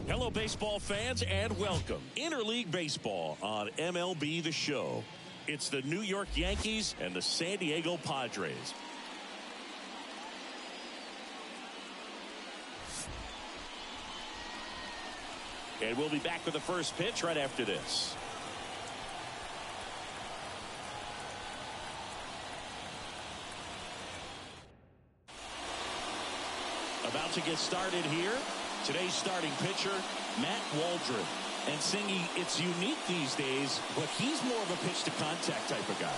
Hello, baseball fans, and welcome. Interleague Baseball on MLB The Show. It's the New York Yankees and the San Diego Padres. And we'll be back with the first pitch right after this. About to get started here. Today's starting pitcher, Matt Waldron. And Singy, it's unique these days, but he's more of a pitch-to-contact type of guy.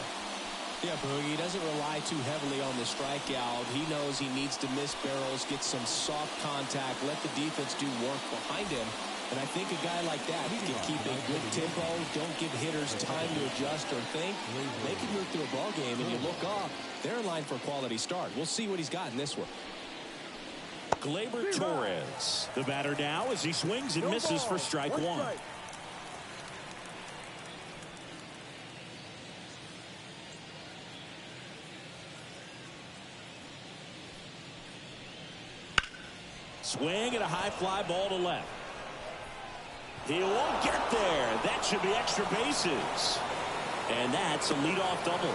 Yeah, Boogie, he doesn't rely too heavily on the strikeout. He knows he needs to miss barrels, get some soft contact, let the defense do work behind him. And I think a guy like that can keep a good tempo, don't give hitters time to adjust or think. They can move through a ball game, and you look up, they're in line for a quality start. We'll see what he's got in this one. Gleyber Torres, the batter now as he swings and misses for strike one. Swing and a high fly ball to left. He won't get there. That should be extra bases. And that's a leadoff double.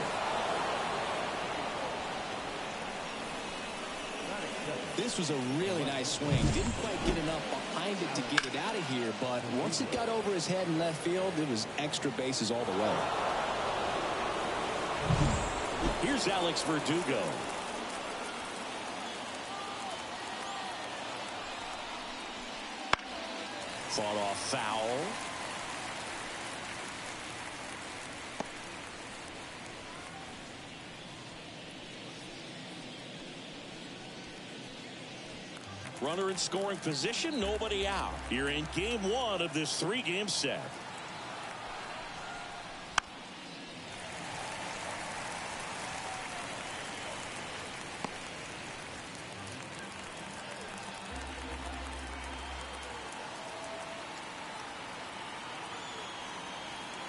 This was a really nice swing. Didn't quite get enough behind it to get it out of here, but once it got over his head in left field, it was extra bases all the way. Here's Alex Verdugo. Fought off foul. Runner in scoring position, nobody out. Here in game one of this three-game set.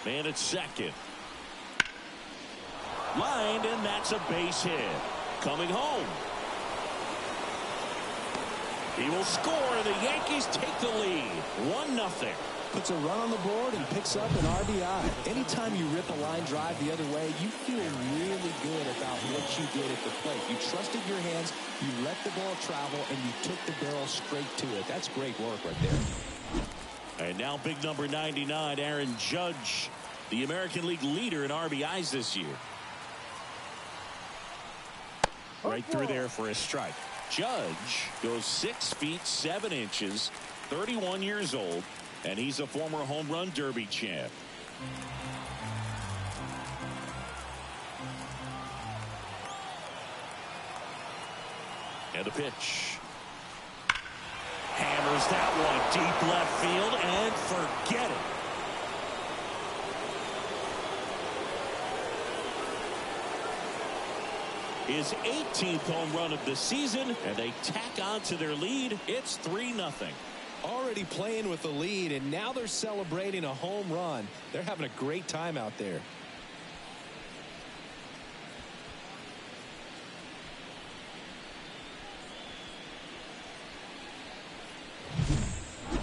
Man at second. Lined, and that's a base hit. Coming home. He will score, and the Yankees take the lead. 1-0. Puts a run on the board and picks up an RBI. Anytime you rip a line drive the other way, you feel really good about what you did at the plate. You trusted your hands, you let the ball travel, and you took the barrel straight to it. That's great work right there. And now big number 99, Aaron Judge, the American League leader in RBIs this year. Right through there for a strike. Judge goes 6 feet 7 inches, 31 years old, and he's a former home run derby champ. And the pitch. Hammers that one deep left field, and forget it. His 18th home run of the season, and they tack on to their lead. It's 3-0. Already playing with the lead, and now they're celebrating a home run. They're having a great time out there.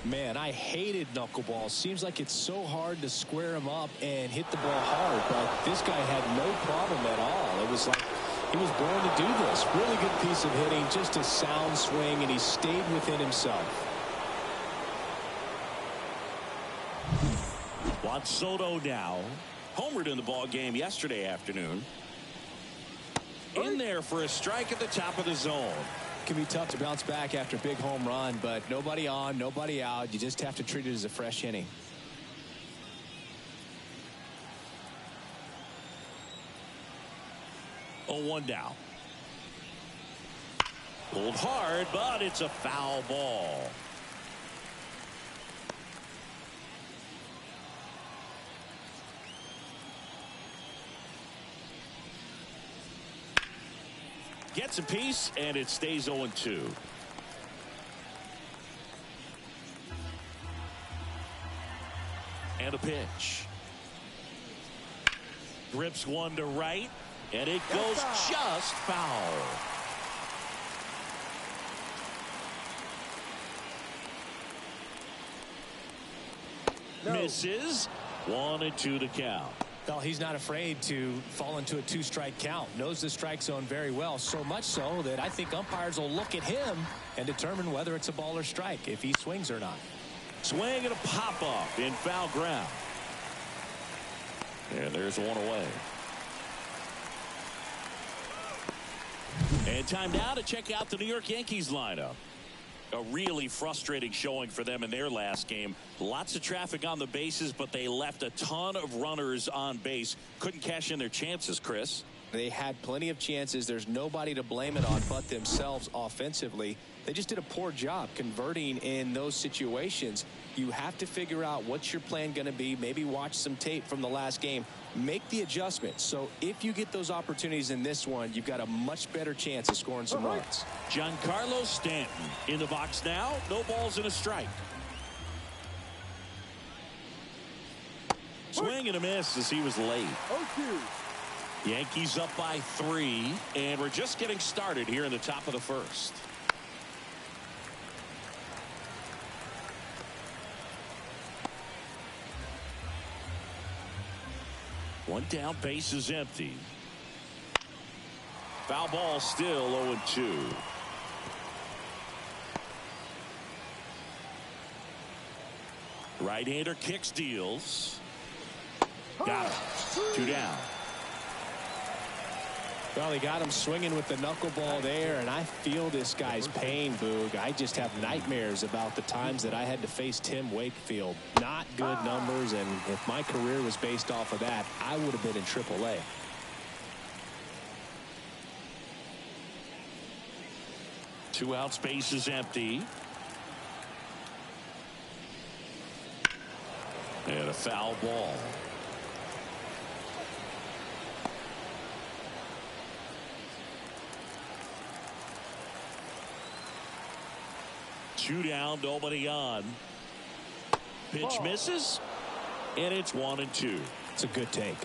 Man, I hated knuckleball. Seems like it's so hard to square him up and hit the ball hard, but this guy had no problem at all. It was like he was born to do this. Really good piece of hitting, just a sound swing, and he stayed within himself. Juan Soto now. Homered in the ball game yesterday afternoon. In there for a strike at the top of the zone. Can be tough to bounce back after a big home run, but nobody on, nobody out. You just have to treat it as a fresh inning. Oh, 1 down. Pulled hard, but it's a foul ball. Gets a piece, and it stays 0-2. And a pitch. Grips one to right, and it goes just foul. Misses. 1-2 to count. Well, he's not afraid to fall into a 2-strike count. Knows the strike zone very well, so much so that I think umpires will look at him and determine whether it's a ball or strike, if he swings or not. Swing and a pop-up in foul ground. And there's one away. And time now to check out the New York Yankees lineup. A really frustrating showing for them in their last game. Lots of traffic on the bases, but they left a ton of runners on base. Couldn't cash in their chances, Chris. They had plenty of chances. There's nobody to blame it on but themselves offensively. They just did a poor job converting in those situations. You have to figure out what's your plan going to be. Maybe watch some tape from the last game. Make the adjustments. So if you get those opportunities in this one, you've got a much better chance of scoring some runs. Giancarlo Stanton in the box now. No balls and a strike. Swing and a miss as he was late. Yankees up by 3, and we're just getting started here in the top of the first. One down, base is empty. Foul ball, still 0-2. Right-hander kicks, deals. Got him. 2 down. Well, he got him swinging with the knuckleball there, and I feel this guy's pain, Boog. I just have nightmares about the times that I had to face Tim Wakefield. Not good numbers, and if my career was based off of that, I would have been in AAA. Two out, space is empty. And a foul ball. Two down, nobody on. Pitch misses, and it's 1-2. It's a good take.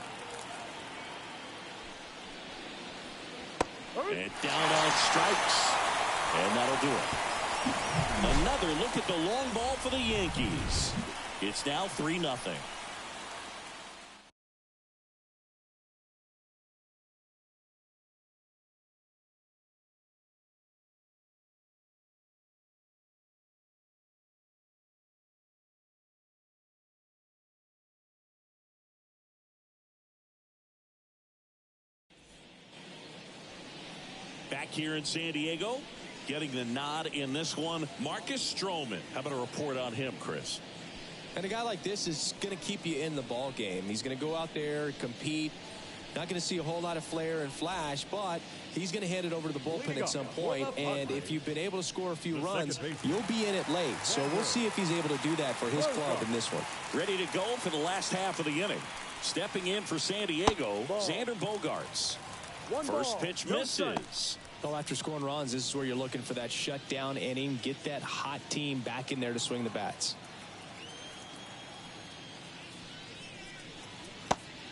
And down on strikes, and that'll do it. Another look at the long ball for the Yankees. It's now 3-0. Back here in San Diego, getting the nod in this one, Marcus Stroman. How about a report on him, Chris? And a guy like this is going to keep you in the ball game. He's going to go out there, compete. Not going to see a whole lot of flair and flash, but he's going to hand it over to the bullpen at some point. And if you've been able to score a few runs, you'll be in it late. So we'll see if he's able to do that for his club in this one. Ready to go for the last half of the inning. Stepping in for San Diego, Xander Bogaerts. First pitch misses. Well, after scoring runs, this is where you're looking for that shutdown inning. Get that hot team back in there to swing the bats.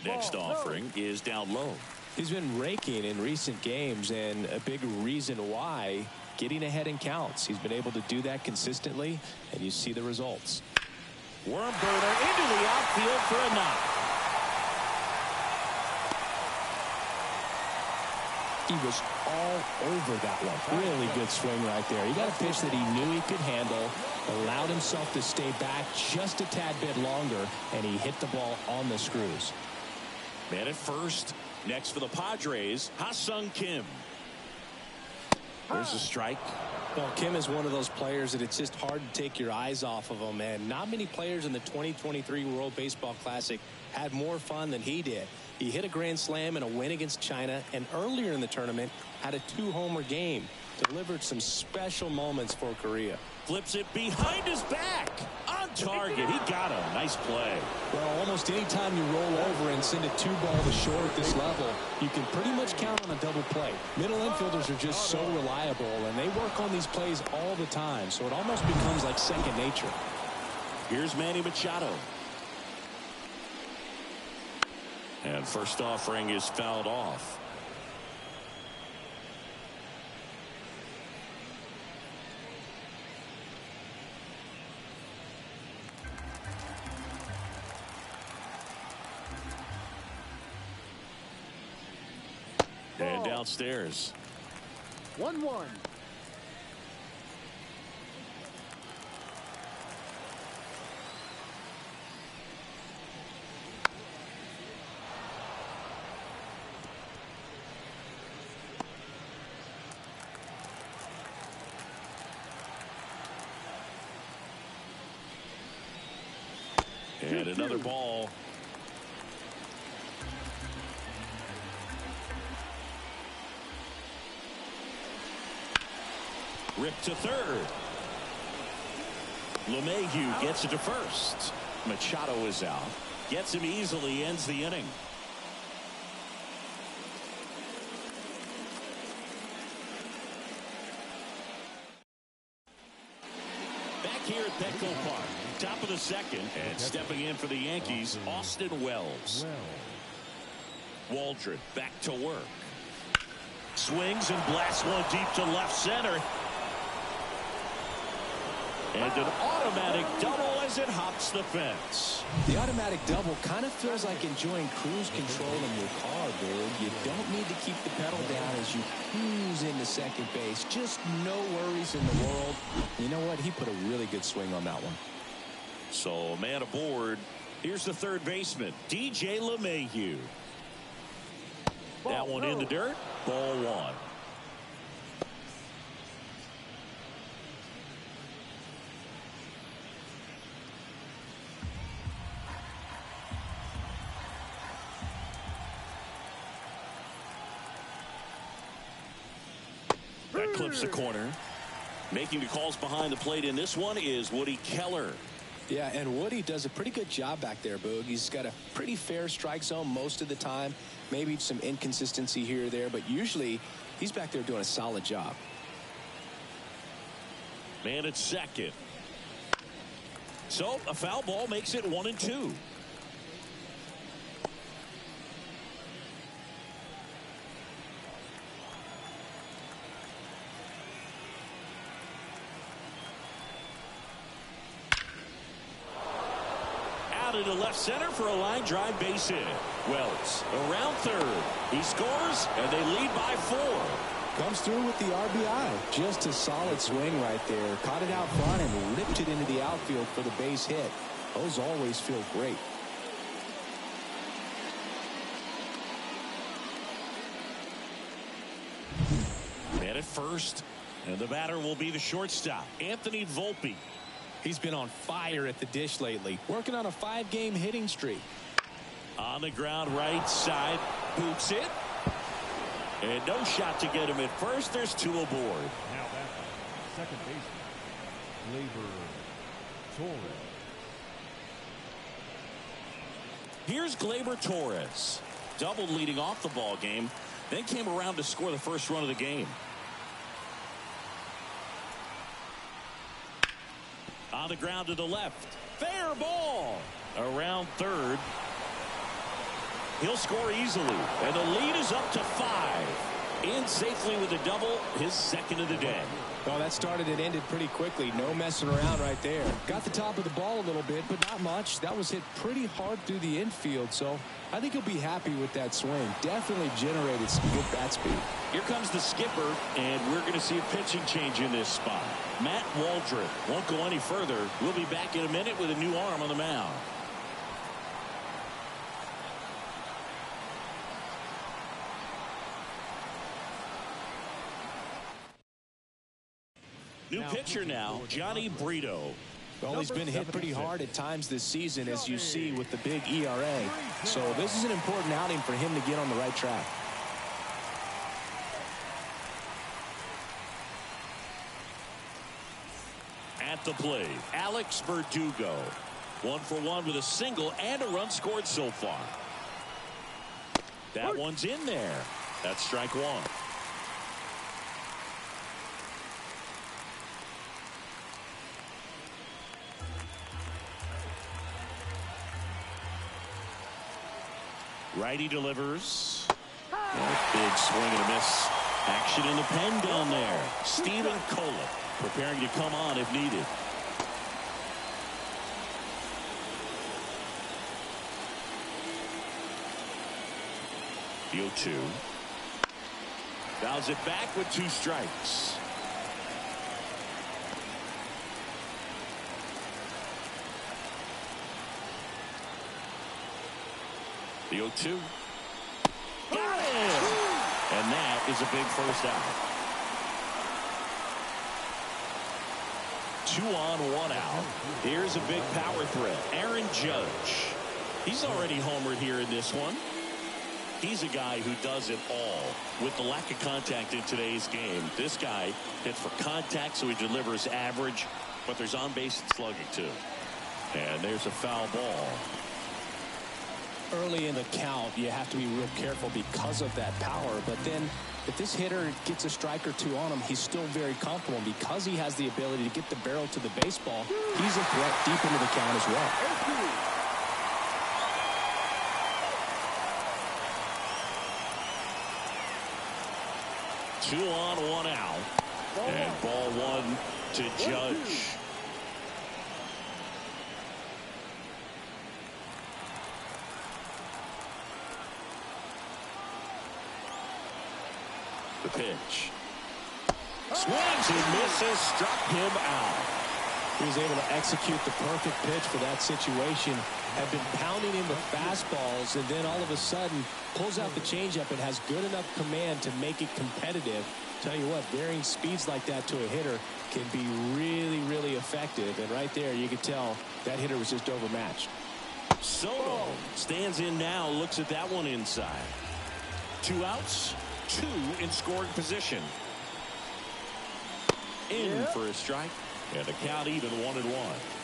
Next offering is down low. He's been raking in recent games, and a big reason why, getting ahead in counts. He's been able to do that consistently, and you see the results. Worm burner into the outfield for a knock. He was all over that one. Really good swing right there. He got a pitch that he knew he could handle, allowed himself to stay back just a tad bit longer, and he hit the ball on the screws. Man at first. Next for the Padres, Ha-Sung Kim. There's a strike. Well, Kim is one of those players that it's just hard to take your eyes off of him, and not many players in the 2023 World Baseball Classic had more fun than he did. He hit a grand slam in a win against China, and earlier in the tournament had a 2-homer game. Delivered some special moments for Korea. Flips it behind his back. On target. He got him. Nice play. Well, almost any time you roll over and send a 2-ball to short at this level, you can pretty much count on a double play. Middle infielders are just so reliable, and they work on these plays all the time, so it almost becomes like second nature. Here's Manny Machado. And first offering is fouled off. downstairs. 1-1. And another ball. Ripped to third. LeMahieu gets it to first. Machado is out. Gets him easily, ends the inning. Back here at Petco Park, top of the second, and stepping in for the Yankees, Austin Wells. Waldron back to work. Swings and blasts one deep to left center. And an automatic double as it hops the fence. The automatic double kind of feels like enjoying cruise control in your car, dude. You don't need to keep the pedal down as you cruise into second base. Just no worries in the world. You know what? He put a really good swing on that one. So, man aboard. Here's the third baseman, DJ LeMahieu. That one in the dirt. Ball one. That clips the corner. Making the calls behind the plate in this one is Woody Keller. Yeah, and Woody does a pretty good job back there, Boog. He's got a pretty fair strike zone most of the time. Maybe some inconsistency here or there, but usually he's back there doing a solid job. Man at second. So a foul ball makes it 1-2. To left center for a line drive base hit. Wells around third. He scores, and they lead by 4. Comes through with the RBI. Just a solid swing right there. Caught it out front and ripped it into the outfield for the base hit. Those always feel great. Man at first, and the batter will be the shortstop, Anthony Volpe. He's been on fire at the dish lately, working on a 5-game hitting streak. On the ground, right side, boots it. And no shot to get him at first. There's 2 aboard. Now back on second baseman, Gleyber Torres. Here's Gleyber Torres. Doubled leading off the ball game, then came around to score the first run of the game. On the ground to the left. Fair ball. Around third. He'll score easily. And the lead is up to 5. In safely with a double. His second of the day. Well, that started and ended pretty quickly. No messing around right there. Got the top of the ball a little bit, but not much. That was hit pretty hard through the infield, so I think he'll be happy with that swing. Definitely generated some good bat speed. Here comes the skipper, and we're going to see a pitching change in this spot. Matt Waldron won't go any further. We'll be back in a minute with a new arm on the mound. New pitcher now, Johnny Brito. Well, he's been hit pretty hard at times this season, as you see with the big ERA. So this is an important outing for him to get on the right track. At the plate, Alex Verdugo. 1 for 1 with a single and a run scored so far. That one's in there. That's strike 1. Righty delivers. Big swing and a miss. Action in the pen down there. Steven Kola preparing to come on if needed. The 0-2. Fouls it back with 2 strikes. The 0-2. Got it! And that is a big first out. 2 on, 1 out. Here's a big power threat. Aaron Judge. He's already homered here in this one. He's a guy who does it all. With the lack of contact in today's game, this guy hits for contact, so he delivers average, but there's on-base and slugging too. And there's a foul ball. Early in the count, you have to be real careful because of that power. But then if this hitter gets a strike or 2 on him, he's still very comfortable. Because he has the ability to get the barrel to the baseball, he's a threat deep into the count as well. 2 on, 1 out. And ball 1 to Judge. The pitch. Swings and misses, struck him out. He was able to execute the perfect pitch for that situation. Had been pounding in the fastballs, and then all of a sudden pulls out the changeup and has good enough command to make it competitive. Tell you what, varying speeds like that to a hitter can be really, really effective. And right there, you could tell that hitter was just overmatched. Soto stands in now, looks at that one inside. 2 outs, 2 in scoring position. In for a strike, and the count even 1-1.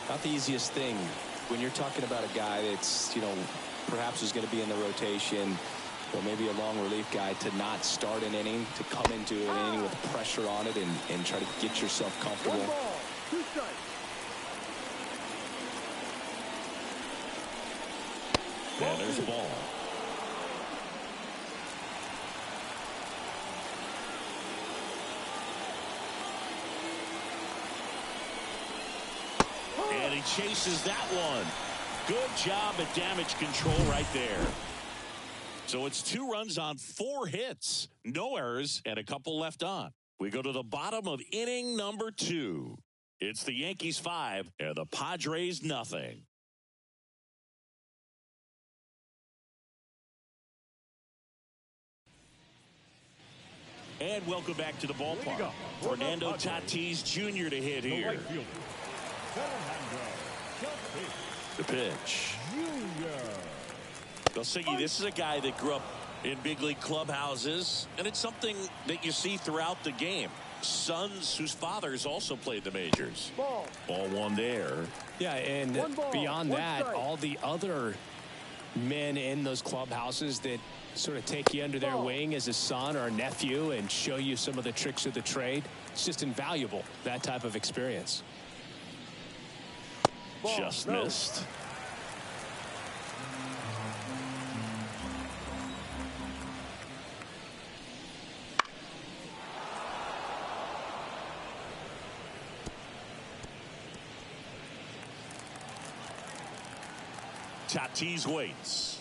Not the easiest thing when you're talking about a guy that's, perhaps is going to be in the rotation, or maybe a long relief guy, to not start an inning, to come into an inning with pressure on it and try to get yourself comfortable. 1 ball, 2 strikes. And there's the ball. And he chases that one. Good job at damage control right there. So it's 2 runs on 4 hits. No errors and a couple left on. We go to the bottom of inning number 2. It's the Yankees 5 and the Padres nothing. And welcome back to the ballpark. Fernando Tatis Jr. to hit here. The pitch. Siggy, this is a guy that grew up in big league clubhouses, and it's something that you see throughout the game. Sons whose fathers also played the majors. Ball 1 there. Yeah, and beyond that, all the other men in those clubhouses that sort of take you under their wing as a son or a nephew and show you some of the tricks of the trade. It's just invaluable, that type of experience. Just missed. Tatis waits.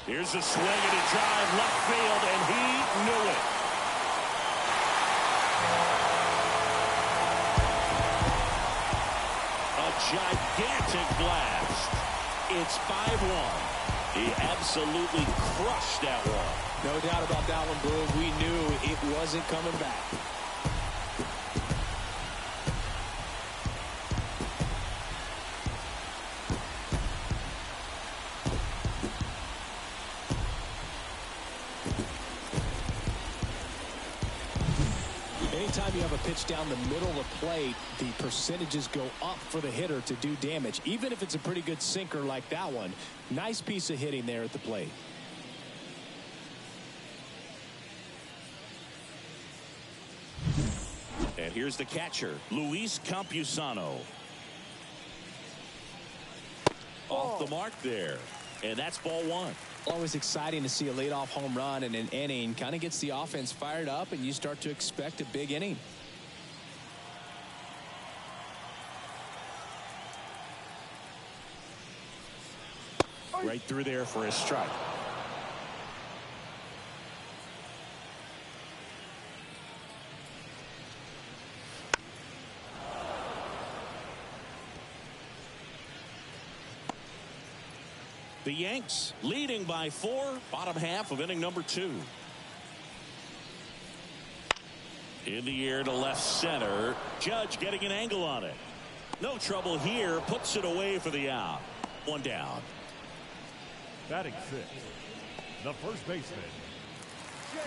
Here's a swing and a drive left field, and he knew it. A gigantic blast. It's 5-1. He absolutely crushed that one. No doubt about that one, Boog. We knew it wasn't coming back. Anytime you have a pitch down the middle of the plate, the percentages go up for the hitter to do damage, even if it's a pretty good sinker like that one. Nice piece of hitting there at the plate. And here's the catcher, Luis Campusano. Off the mark there. And that's ball 1. Always exciting to see a leadoff home run in an inning. Kind of gets the offense fired up, and you start to expect a big inning. Right through there for a strike. The Yanks leading by 4, bottom half of inning number 2. In the air to left center. Judge getting an angle on it. No trouble here. Puts it away for the out. 1 down. Batting 6, the first baseman.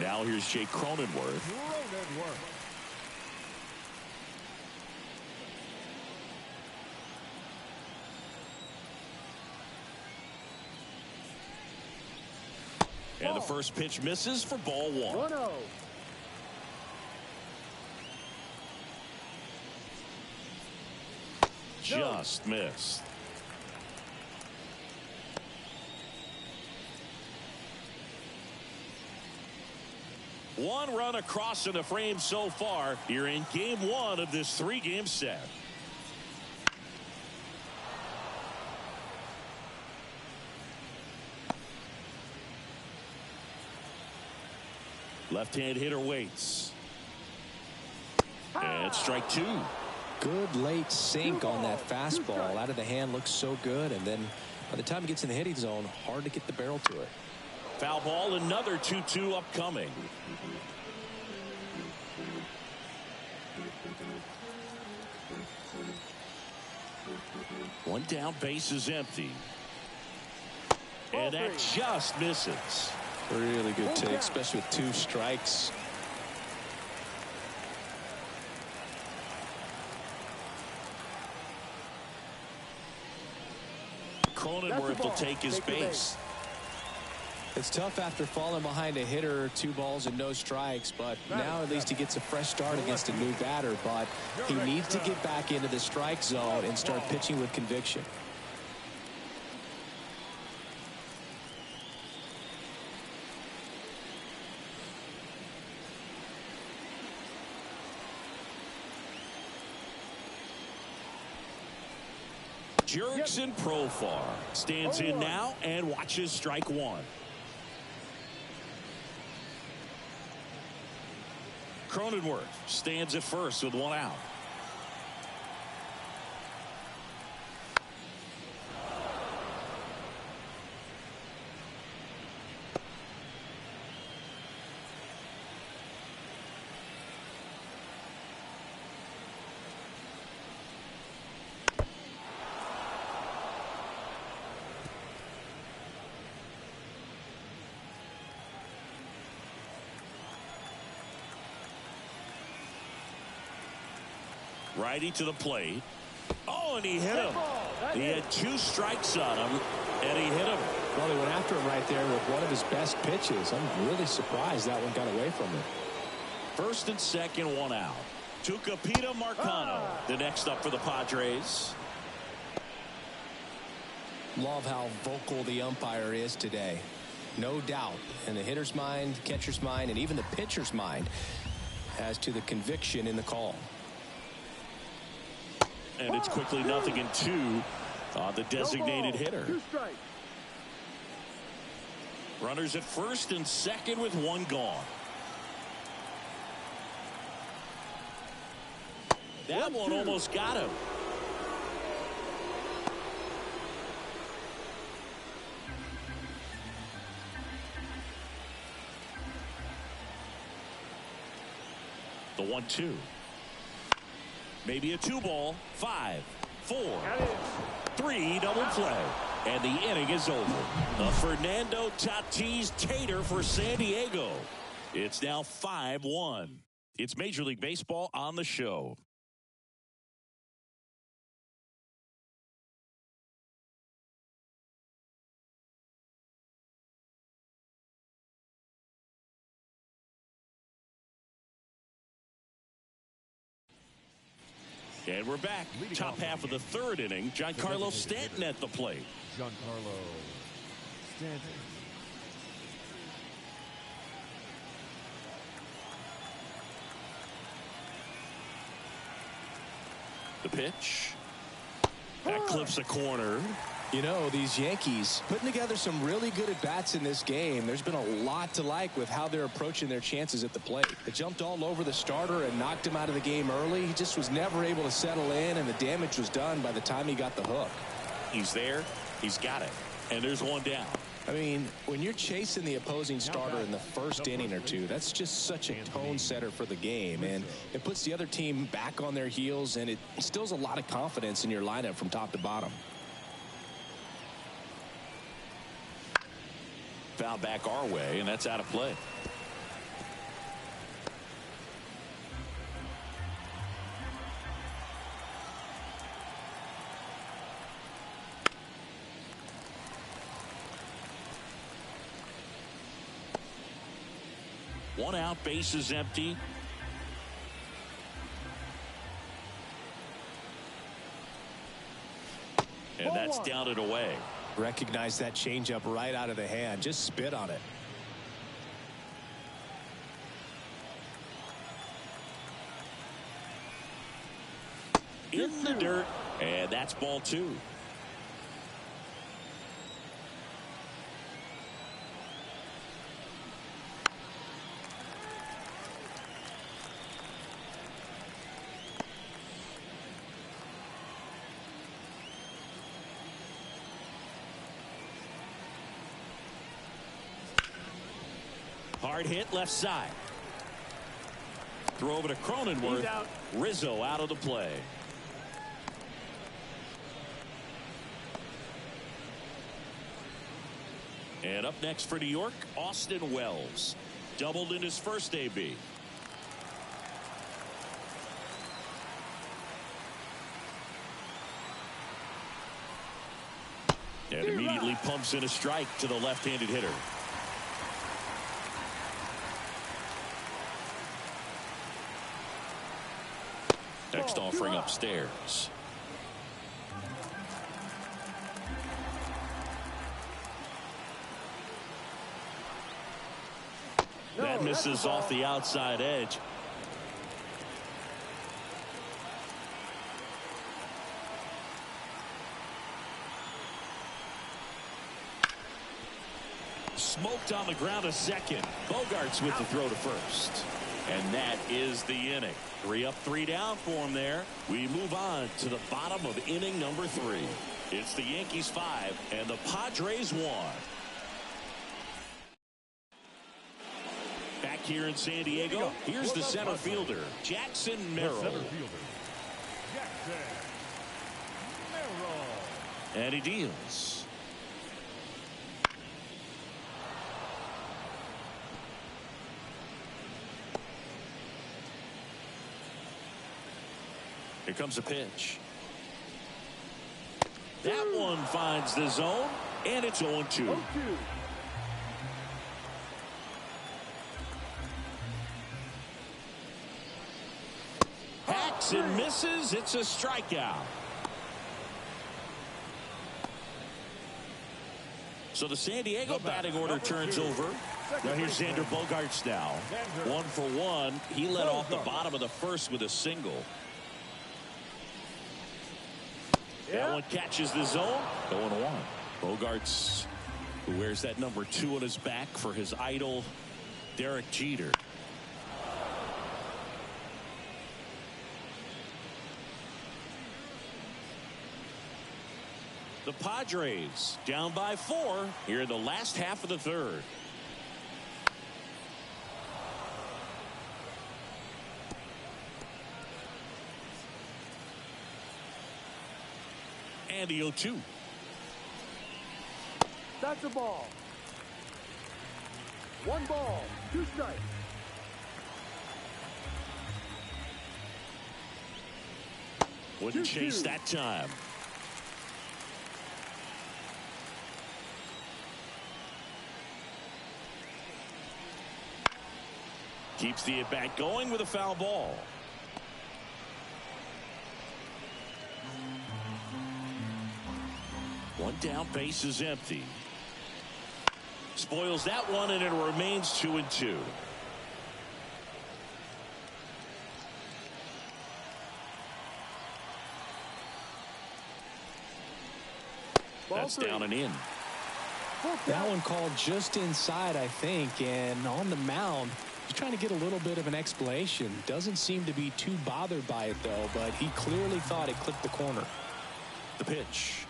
Now here's Jake Cronenworth. And the first pitch misses for ball 1. Just missed. One run across in the frame so far here in game 1 of this 3-game set. Left-hand hitter waits. And strike 2. Good late sink on that fastball. Out of the hand, looks so good, and then by the time it gets in the hitting zone, hard to get the barrel to it. Foul ball, another 2-2 upcoming. One down, base is empty. And that just misses. Really good take, especially with 2 strikes. Cronenworth will take his base. It's tough after falling behind a hitter, 2 balls and no strikes, but now at least he gets a fresh start against a new batter. But he needs to get back into the strike zone and start pitching with conviction. Jurickson Profar stands in now and watches strike 1. Cronenworth stands at first with 1 out. Righty to the plate. Oh, and he hit him. He had 2 strikes on him, and he hit him. Well, he went after him right there with one of his best pitches. I'm really surprised that one got away from him. First and second, 1 out. Tucupita Marcano, the next up for the Padres. Love how vocal the umpire is today. No doubt in the hitter's mind, catcher's mind, and even the pitcher's mind as to the conviction in the call. And it's quickly 0-2 on the designated hitter. Runners at first and second with 1 gone. That one almost got him. The 1-2. Maybe a 2-ball. 5, 4, 3, double play. And the inning is over. A Fernando Tatis Tater for San Diego. It's now 5-1. It's Major League Baseball on the show. And we're back. Top half of the 3rd inning. Giancarlo Stanton at the plate. Giancarlo Stanton. The pitch. That clips a corner. You know, these Yankees putting together some really good at-bats in this game. There's been a lot to like with how they're approaching their chances at the plate. They jumped all over the starter and knocked him out of the game early. He just was never able to settle in, and the damage was done by the time he got the hook. He's there. He's got it. And there's one down. I mean, when you're chasing the opposing starter in the first inning or two, that's just such a tone setter for the game. And it puts the other team back on their heels, and it instills a lot of confidence in your lineup from top to bottom. Foul back our way, and that's out of play. One out, base is empty. And that's down and away. Recognize that changeup right out of the hand. Just spit on it. In the dirt, and that's ball 2. Hard hit left side. Throw over to Cronenworth. Rizzo out of the play. And up next for New York, Austin Wells. Doubled in his first AB. And immediately pumps in a strike to the left-handed hitter. Next offering upstairs. That misses off the outside edge. Smoked on the ground a second. Bogarts with the throw to first. And that is the inning. 3 up, 3 down for him there. We move on to the bottom of inning number 3. It's the Yankees 5 and the Padres 1. Back here in San Diego, here's the center fielder, Jackson Merrill. And he deals. Here comes a pitch. That one finds the zone, and it's 0-2. Hacks and misses. It's a strikeout. So the San Diego batting order turns over. Now here's Xander Bogaerts now. 1 for 1. He led off the bottom of the first with a single. That one catches the zone. 0-1. Bogaerts, who wears that number 2 on his back for his idol, Derek Jeter. The Padres down by 4 here in the last half of the third. And the 0-2. That's a ball. 1 ball, 2 strikes. Wouldn't chase that time. Keeps the at-bat going with a foul ball. One down, base is empty. Spoils that one, and it remains 2-2. That's down and in. That one called just inside, I think, and on the mound, he's trying to get a little bit of an explanation. Doesn't seem to be too bothered by it, though, but he clearly thought it clipped the corner. The pitch.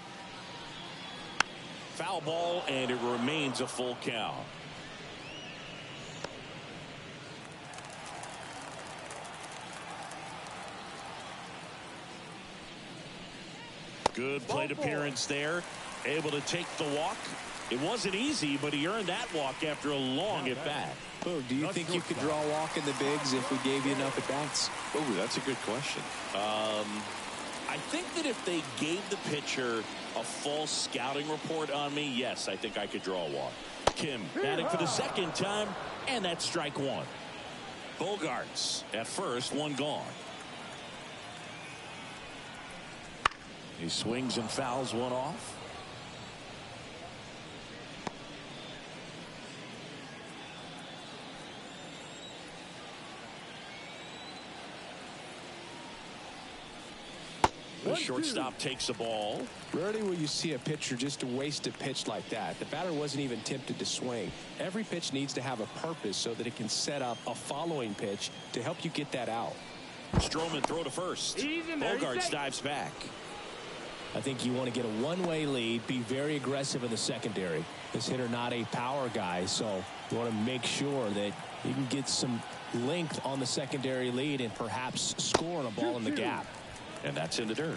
Foul ball, and it remains a full count. Good plate appearance there. Able to take the walk. It wasn't easy, but he earned that walk after a long at-bat. Oh, do you think you could draw a walk in the bigs if we gave you enough at-bats? Oh, that's a good question. I think that if they gave the pitcher a full scouting report on me, yes, I think I could draw a walk. Kim batting for the second time, and that's strike one. Bogarts at first, one gone. He swings and fouls one off. The shortstop takes the ball. Rarely will you see a pitcher just waste a pitch like that. The batter wasn't even tempted to swing. Every pitch needs to have a purpose so that it can set up a following pitch to help you get that out. Stroman throw to first. Bogarts dives back. I think you want to get a one-way lead, be very aggressive in the secondary. This hitter not a power guy, so you want to make sure that you can get some length on the secondary lead and perhaps score on a ball in the gap. And that's in the dirt.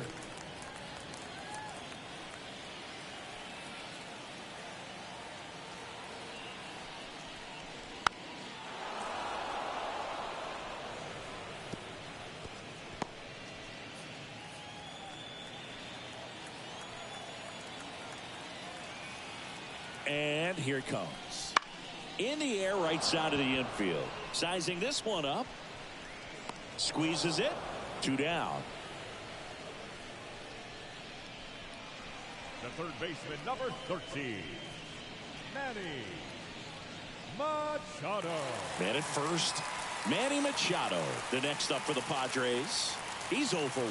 And here it comes. In the air, right side of the infield. Sizing this one up. Squeezes it. 2 down. The third baseman, number 13, Manny Machado. Man at first, Manny Machado. The next up for the Padres. He's 0 for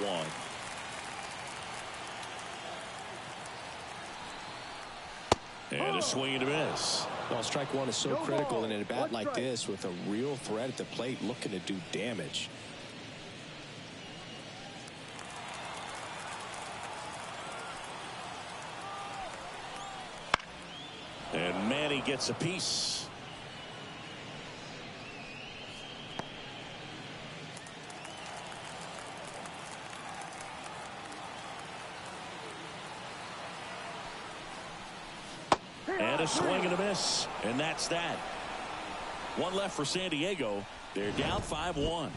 1. And a swing and a miss. Well, strike one is so critical in a bat like this with a real threat at the plate looking to do damage. And Manny gets a piece. And a swing and a miss. And that's that. One left for San Diego. They're down 5-1.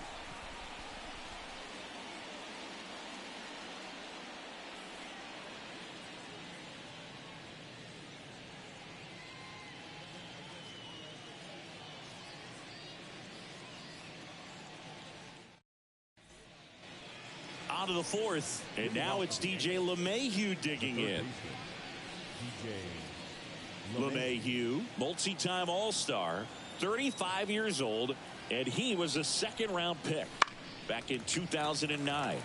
Out of the fourth, and now it's DJ LeMahieu digging in. LeMahieu, multi-time All-Star, 35 years old, and he was a second-round pick back in 2009.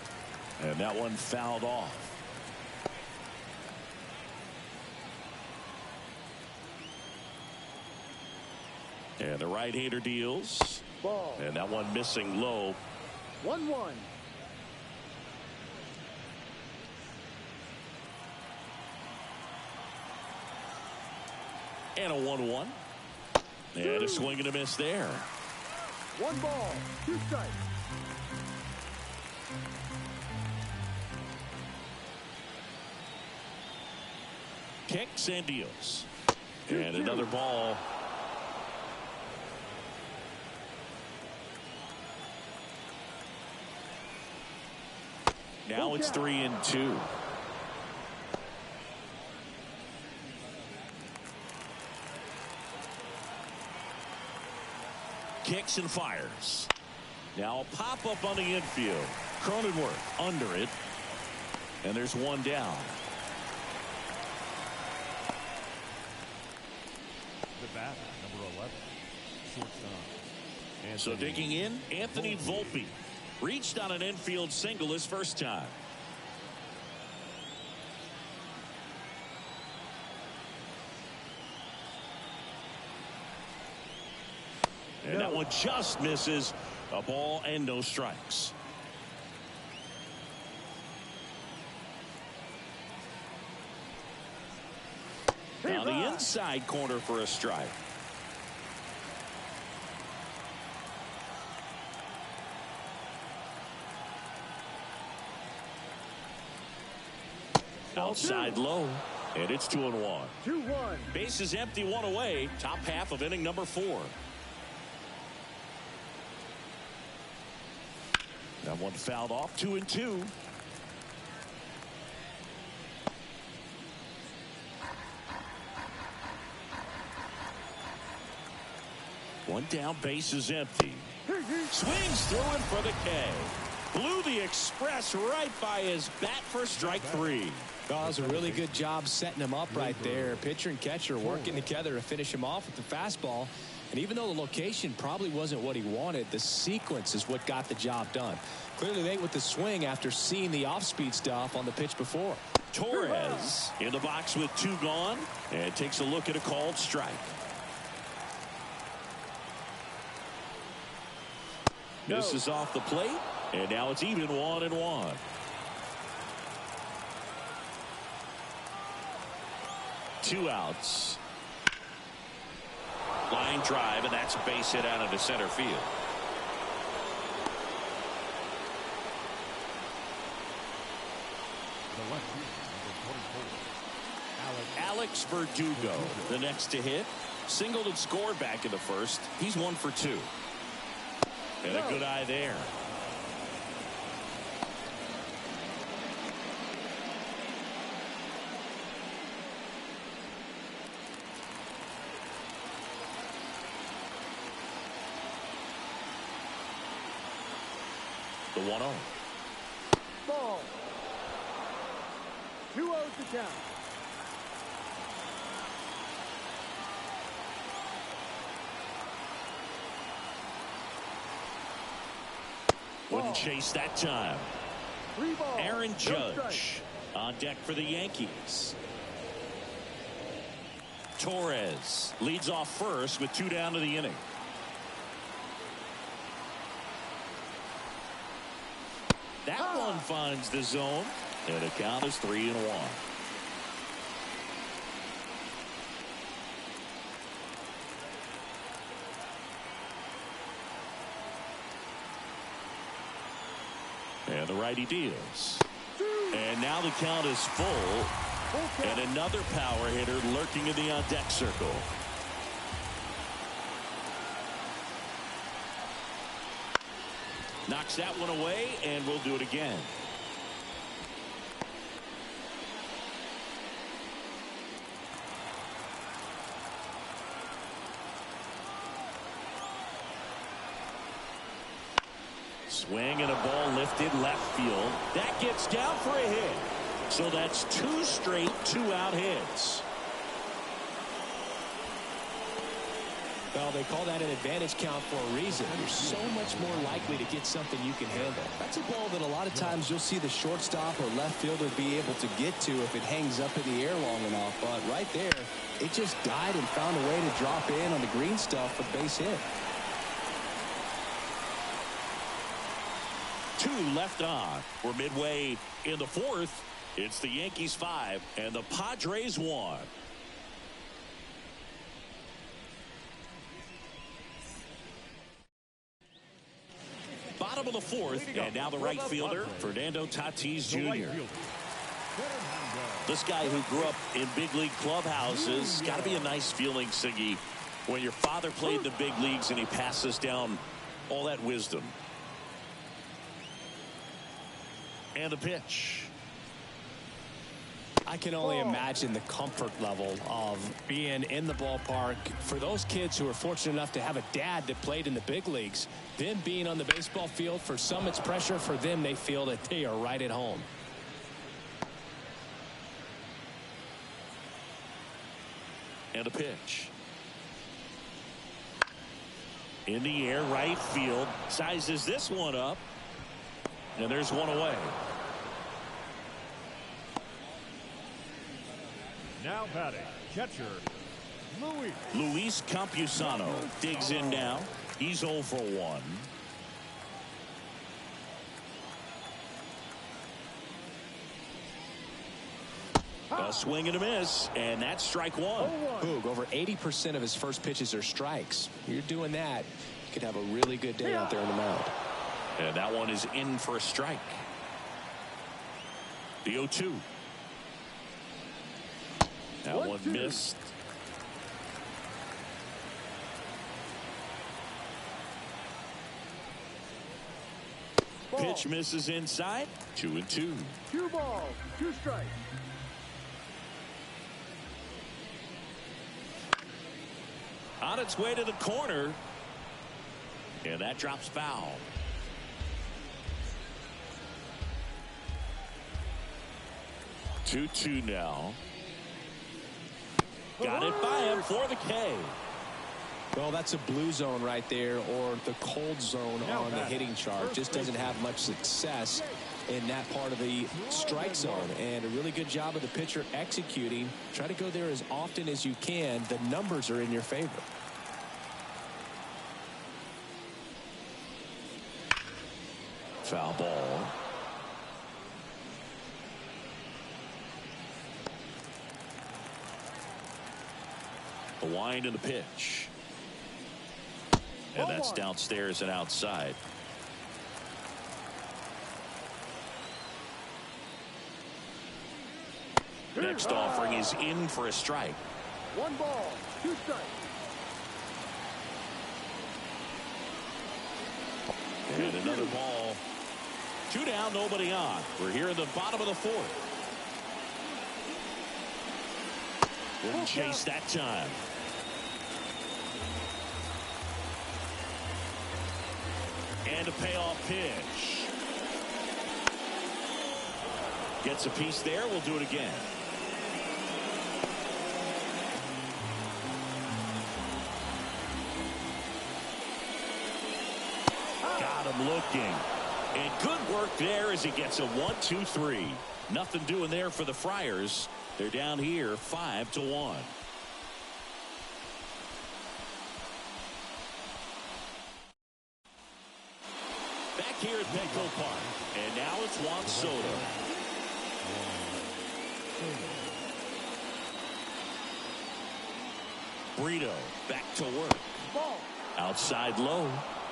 And that one fouled off. And the right-hander deals. Ball. And that one missing low. 1-1. And a 1-1. And a swing and a miss there. 1 ball, 2 strikes. Kicks and deals. And another ball. Now it's 3-2. Kicks and fires. Now a pop-up on the infield. Cronenworth under it. And there's one down. The bat, number 11, shortstop. So digging in, Anthony Volpe. Reached on an infield single his first time. And that one just misses. A ball and no strikes. Now the inside corner for a strike. Outside low, and it's 2-1. 2-1. Bases empty, one away. Top half of inning number 4. That one fouled off. 2-2. One down, bases empty. Swings through it for the K. Blew the express right by his bat for strike 3. Does a really good job setting him up right there. Pitcher and catcher working together to finish him off with the fastball. And even though the location probably wasn't what he wanted, the sequence is what got the job done. Clearly late with the swing after seeing the off-speed stuff on the pitch before. Torres in the box with 2 gone and takes a look at a called strike. Misses off the plate, and now it's even 1-1. Two outs. Line drive, and that's a base hit out into center field. Alex Verdugo, the next to hit. Singled and scored back in the first. He's 1 for 2. And a good eye there. The 1-0. Ball. 2-0 to count. Wouldn't chase that time. 3 balls. Aaron No Judge on deck for the Yankees. Torres leads off first with 2 down to the inning. That one finds the zone, and the count is 3-1. And the righty deals. And now the count is full. And another power hitter lurking in the on-deck circle. Knocks that one away, and we'll do it again. Swing and a ball lifted left field. That gets down for a hit. So that's 2 straight 2-out hits. Well, they call that an advantage count for a reason. You're so much more likely to get something you can handle. That's a ball that a lot of times you'll see the shortstop or left fielder be able to get to if it hangs up in the air long enough. But right there, it just died and found a way to drop in on the green stuff for the base hit. 2 left on. We're midway in the 4th. It's the Yankees 5 and the Padres 1. Bottom of the 4th, and now the right fielder, Fernando Tatis Jr. This guy who grew up in big league clubhouses, got to be a nice feeling, Siggy, when your father played in the big leagues and he passes down all that wisdom. And the pitch. I can only imagine the comfort level of being in the ballpark for those kids who are fortunate enough to have a dad that played in the big leagues. Them being on the baseball field, for some it's pressure. For them, they feel that they are right at home. And a pitch. In the air, right field. Sizes this one up. And there's one away. Now batting, catcher, Luis Campusano digs in now. He's 0 for 1. A swing and a miss, and that's strike one. Boog, over 80% of his first pitches are strikes. You're doing that, you could have a really good day out there on the mound. And that one is in for a strike. The 0-2. That one missed. Pitch misses inside. 2-2. 2 balls, 2 strikes. On its way to the corner. And that drops foul. 2-2 now. Got it by him for the K. Well, that's a blue zone right there, or the cold zone on the hitting chart. Just doesn't have much success in that part of the strike zone. And a really good job of the pitcher executing. Try to go there as often as you can. The numbers are in your favor. Foul ball. The wind and the pitch. And that's downstairs and outside. Next offering is in for a strike. 1 ball, 2 strikes. And another ball. 2 down, nobody on. We're here in the bottom of the 4th. Wouldn't chase that time. And a payoff pitch. Gets a piece there. We'll do it again. Got him looking. And good work there as he gets a 1-2-3. Nothing doing there for the Friars. They're down here 5-1. Back here at Petco Park. And now it's Juan Soto. Brito back to work. Ball. Outside low.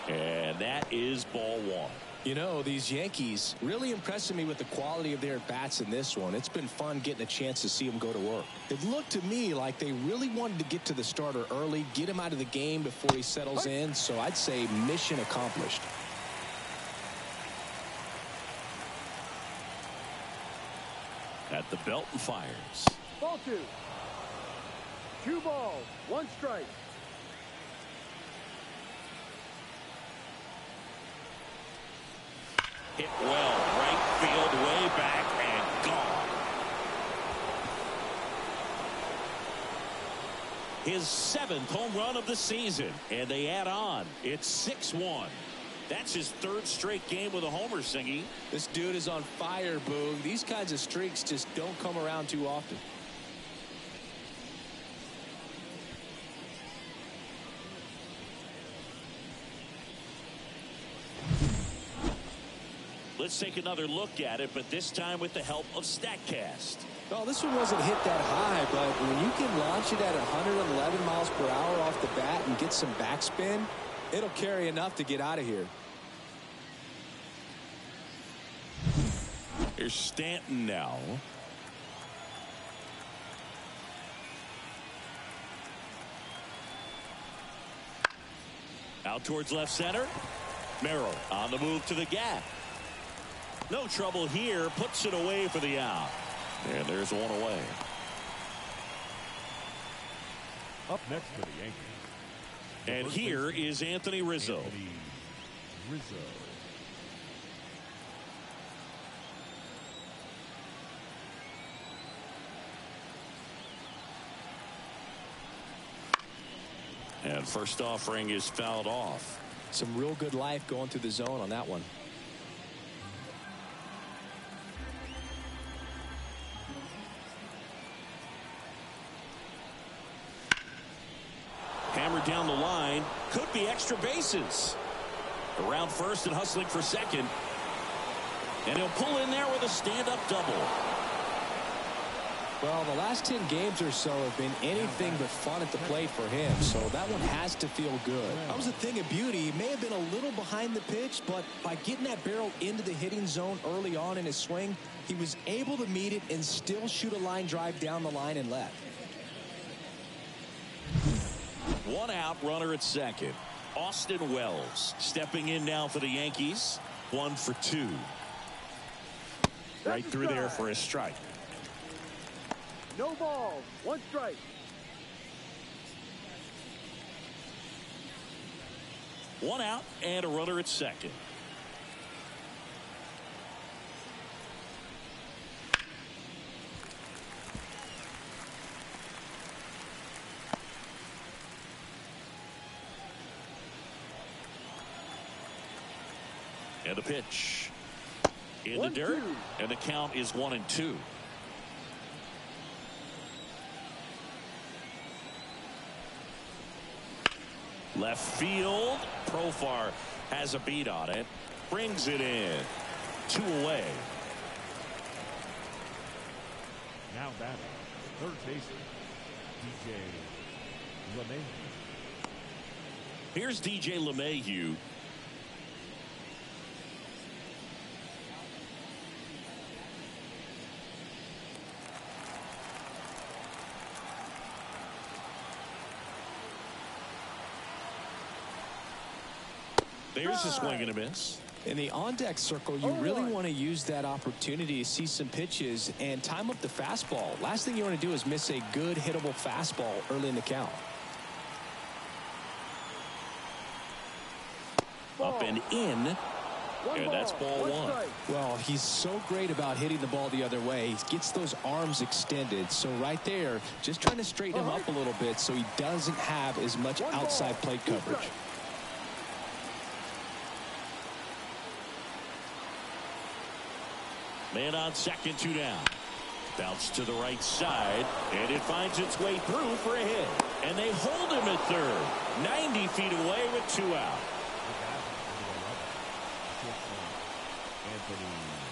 And that is ball 1. You know, these Yankees really impressing me with the quality of their bats in this one. It's been fun getting a chance to see them go to work. It looked to me like they really wanted to get to the starter early, get him out of the game before he settles in. So I'd say mission accomplished. At the belt and fires. Ball 2. 2 balls, 1 strike. Hit well, right field, way back, and gone. His 7th home run of the season, and they add on. It's 6-1. That's his 3rd straight game with a homer, Singy. This dude is on fire, Boog. These kinds of streaks just don't come around too often. Let's take another look at it, but this time with the help of StatCast. Well, this one wasn't hit that high, but when you can launch it at 111 miles per hour off the bat and get some backspin, it'll carry enough to get out of here. Here's Stanton now. Out towards left center. Merrill on the move to the gap. No trouble here. Puts it away for the out. And there's one away. Up next for the Yankees. And here is Anthony Rizzo. Anthony Rizzo. And first offering is fouled off. Some real good life going through the zone on that one. Hammered down the line. Could be extra bases. Around first and hustling for second. And he'll pull in there with a stand-up double. Well, the last 10 games or so have been anything but fun at the plate for him, so that one has to feel good. That was a thing of beauty. He may have been a little behind the pitch, but by getting that barrel into the hitting zone early on in his swing, he was able to meet it and still shoot a line drive down the line and left. One out, runner at second. Austin Wells stepping in now for the Yankees. 1 for 2. Right through there for a strike. No balls. 1 strike. One out and a runner at second. And a pitch in the dirt, and the count is 1-2. Left field, Profar has a beat on it, brings it in. 2 away. Now batting, third baseman, DJ LeMahieu. Here's DJ LeMahieu. There's a swing and a miss. In the on-deck circle, you really want to use that opportunity to see some pitches and time up the fastball. Last thing you want to do is miss a good hittable fastball early in the count. Up and in. And that's ball 1. Well, he's so great about hitting the ball the other way. He gets those arms extended. So right there, just trying to straighten him up a little bit so he doesn't have as much outside plate coverage. Man on second, 2 down. Bounce to the right side, and it finds its way through for a hit. And they hold him at third. 90 feet away with 2 out.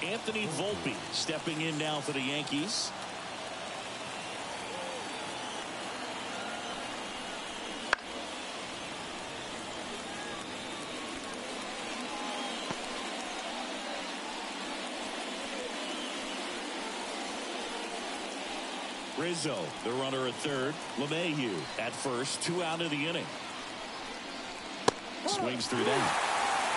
Anthony Volpe stepping in now for the Yankees. Rizzo, the runner at third. LeMahieu at first. 2 out of the inning. Swings through that.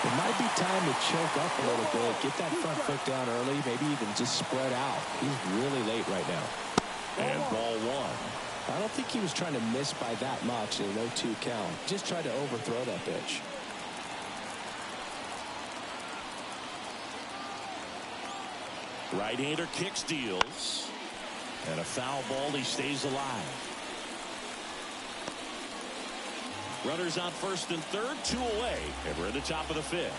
It might be time to choke up a little bit, get that front foot down early, maybe even just spread out. He's really late right now. And ball 1. I don't think he was trying to miss by that much in an 0-2 count. Just tried to overthrow that pitch. Right-hander kicks, deals. And a foul ball. He stays alive. Runners on first and third, 2 away. And we're at the top of the 5th.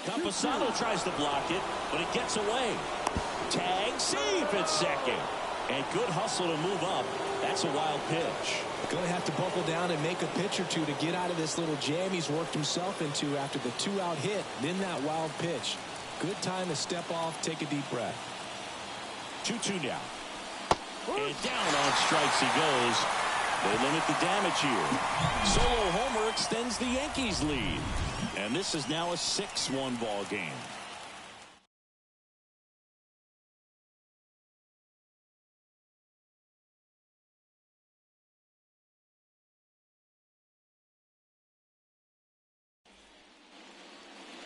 Camposano tries to block it, but it gets away. Tag, safe at second. And good hustle to move up. That's a wild pitch. Going to have to buckle down and make a pitch or two to get out of this little jam he's worked himself into after the 2-out hit. Then that wild pitch. Good time to step off, take a deep breath. 2-2 now. And down on strikes he goes. They limit the damage here. Solo homer extends the Yankees lead. And this is now a 6-1 ball game.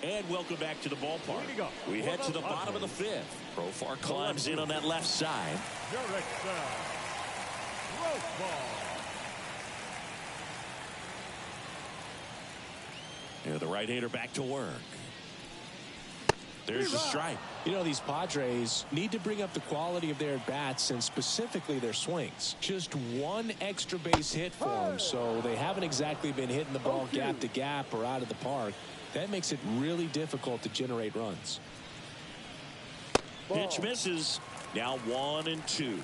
And welcome back to the ballpark. We head to the bottom of the 5th. Profar climbs in on that left side. Yeah, the right-hander back to work. There's the strike. You know, these Padres need to bring up the quality of their bats and specifically their swings. Just one extra base hit for them, so they haven't exactly been hitting the ball gap to gap or out of the park. That makes it really difficult to generate runs. Pitch misses. Now 1-2.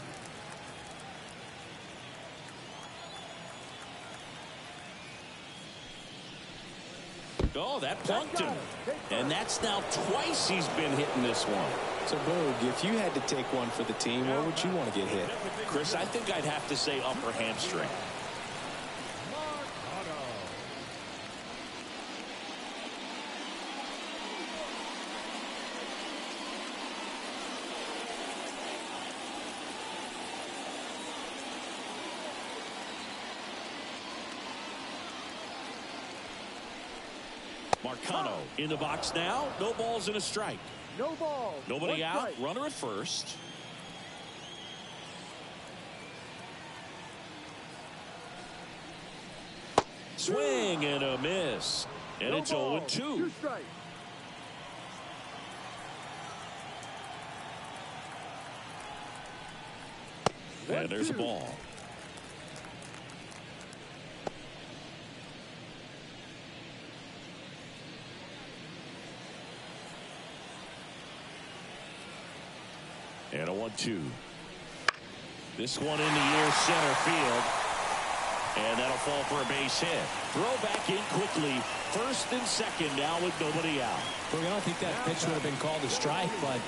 Oh, that plunked him. And that's now twice he's been hitting this one. So, Boog, if you had to take one for the team, where would you want to get hit? Chris, I think I'd have to say upper hamstring. Marcano in the box now. No balls and a strike. No ball. Nobody out. Strike. Runner at first. Swing and a miss. And it's 0-2. 2 strikes. And there's a ball. And a 1-2. This one in the air center field. And that'll fall for a base hit. Throw back in quickly. First and second now with nobody out. Well, I don't think that pitch would have been called a strike, but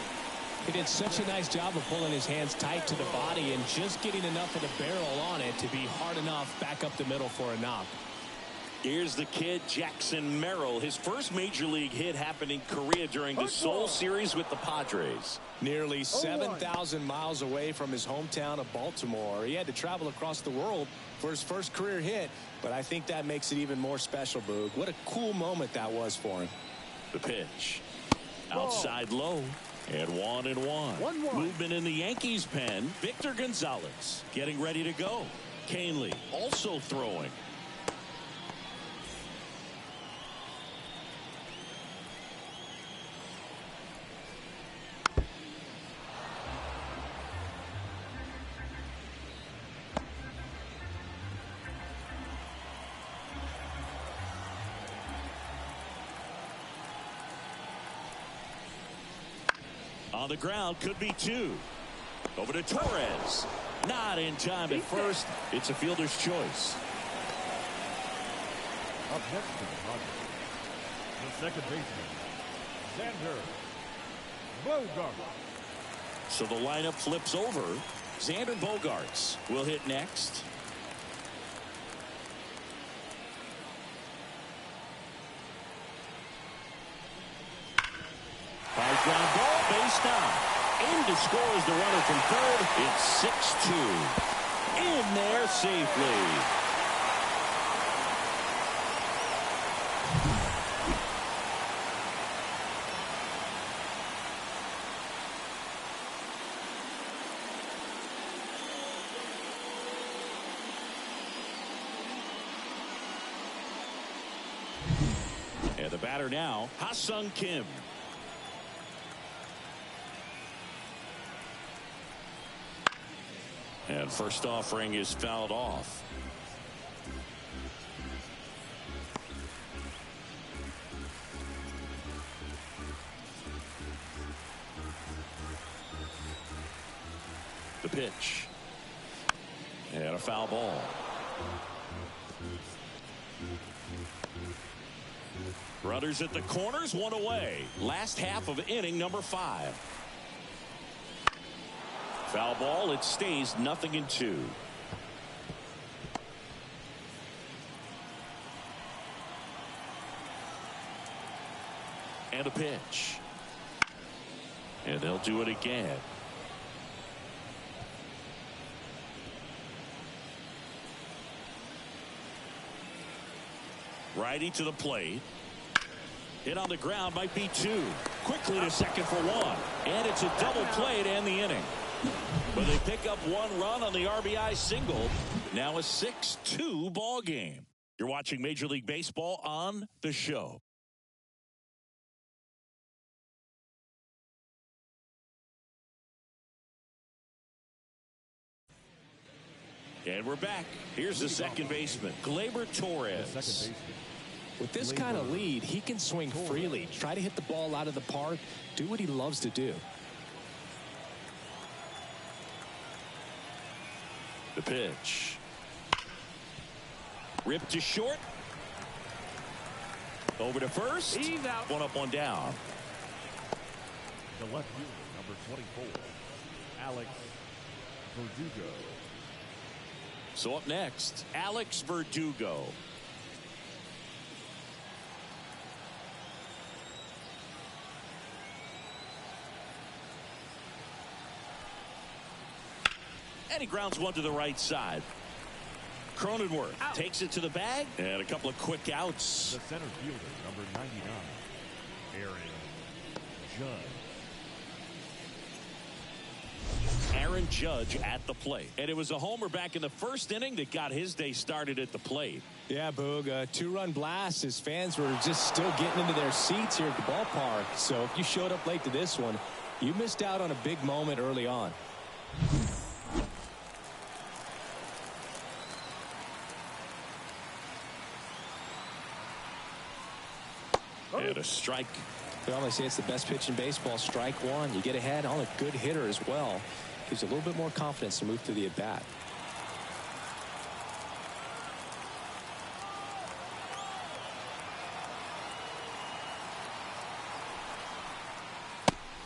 he did such a nice job of pulling his hands tight to the body and just getting enough of the barrel on it to be hard enough back up the middle for a knock. Here's the kid, Jackson Merrill. His first major league hit happened in Korea during the Seoul series with the Padres. Nearly 7,000 miles away from his hometown of Baltimore. He had to travel across the world for his first career hit, but I think that makes it even more special, Boog. What a cool moment that was for him. The pitch. Outside low. And 1-1. 1-1. Movement in the Yankees pen. Victor Gonzalez getting ready to go. Canely also throwing. On the ground, could be 2. Over to Torres. Not in time at first. It's a fielder's choice. Up next to the Padres, the second baseman, Xander Bogaerts. So the lineup flips over. Xander Bogaerts will hit next. High ground ball, base down. In to score is the runner from third. It's 6-2. In there safely. And the batter now, Ha-Sung Kim. And first offering is fouled off. The pitch. And a foul ball. Runners at the corners, one away. Last half of inning number 5. Foul ball, it stays 0-2. And a pitch. And they'll do it again. Righty to the plate. Hit on the ground, might be 2. Quickly to second for 1. And it's a double play to end the inning. But they pick up 1 run on the RBI single. Now a 6-2 ball game. You're watching Major League Baseball on The Show. And we're back. Here's the second baseman, Gleyber Torres. With this kind of lead, he can swing freely, try to hit the ball out of the park, do what he loves to do. The pitch. Ripped to short. Over to first. He's out. One up, one down. The left fielder, number 24, Alex Verdugo. So up next, Alex Verdugo. And he grounds one to the right side. Cronenworth takes it to the bag, and a couple of quick outs. The center fielder, number 99, Aaron Judge. Aaron Judge at the plate. And it was a homer back in the first inning that got his day started at the plate. Yeah, Boog, a two-run blast. His fans were just still getting into their seats here at the ballpark. So if you showed up late to this one, you missed out on a big moment early on. And a strike. We always say it's the best pitch in baseball. Strike one. You get ahead on a good hitter as well. Gives you a little bit more confidence to move through the at-bat.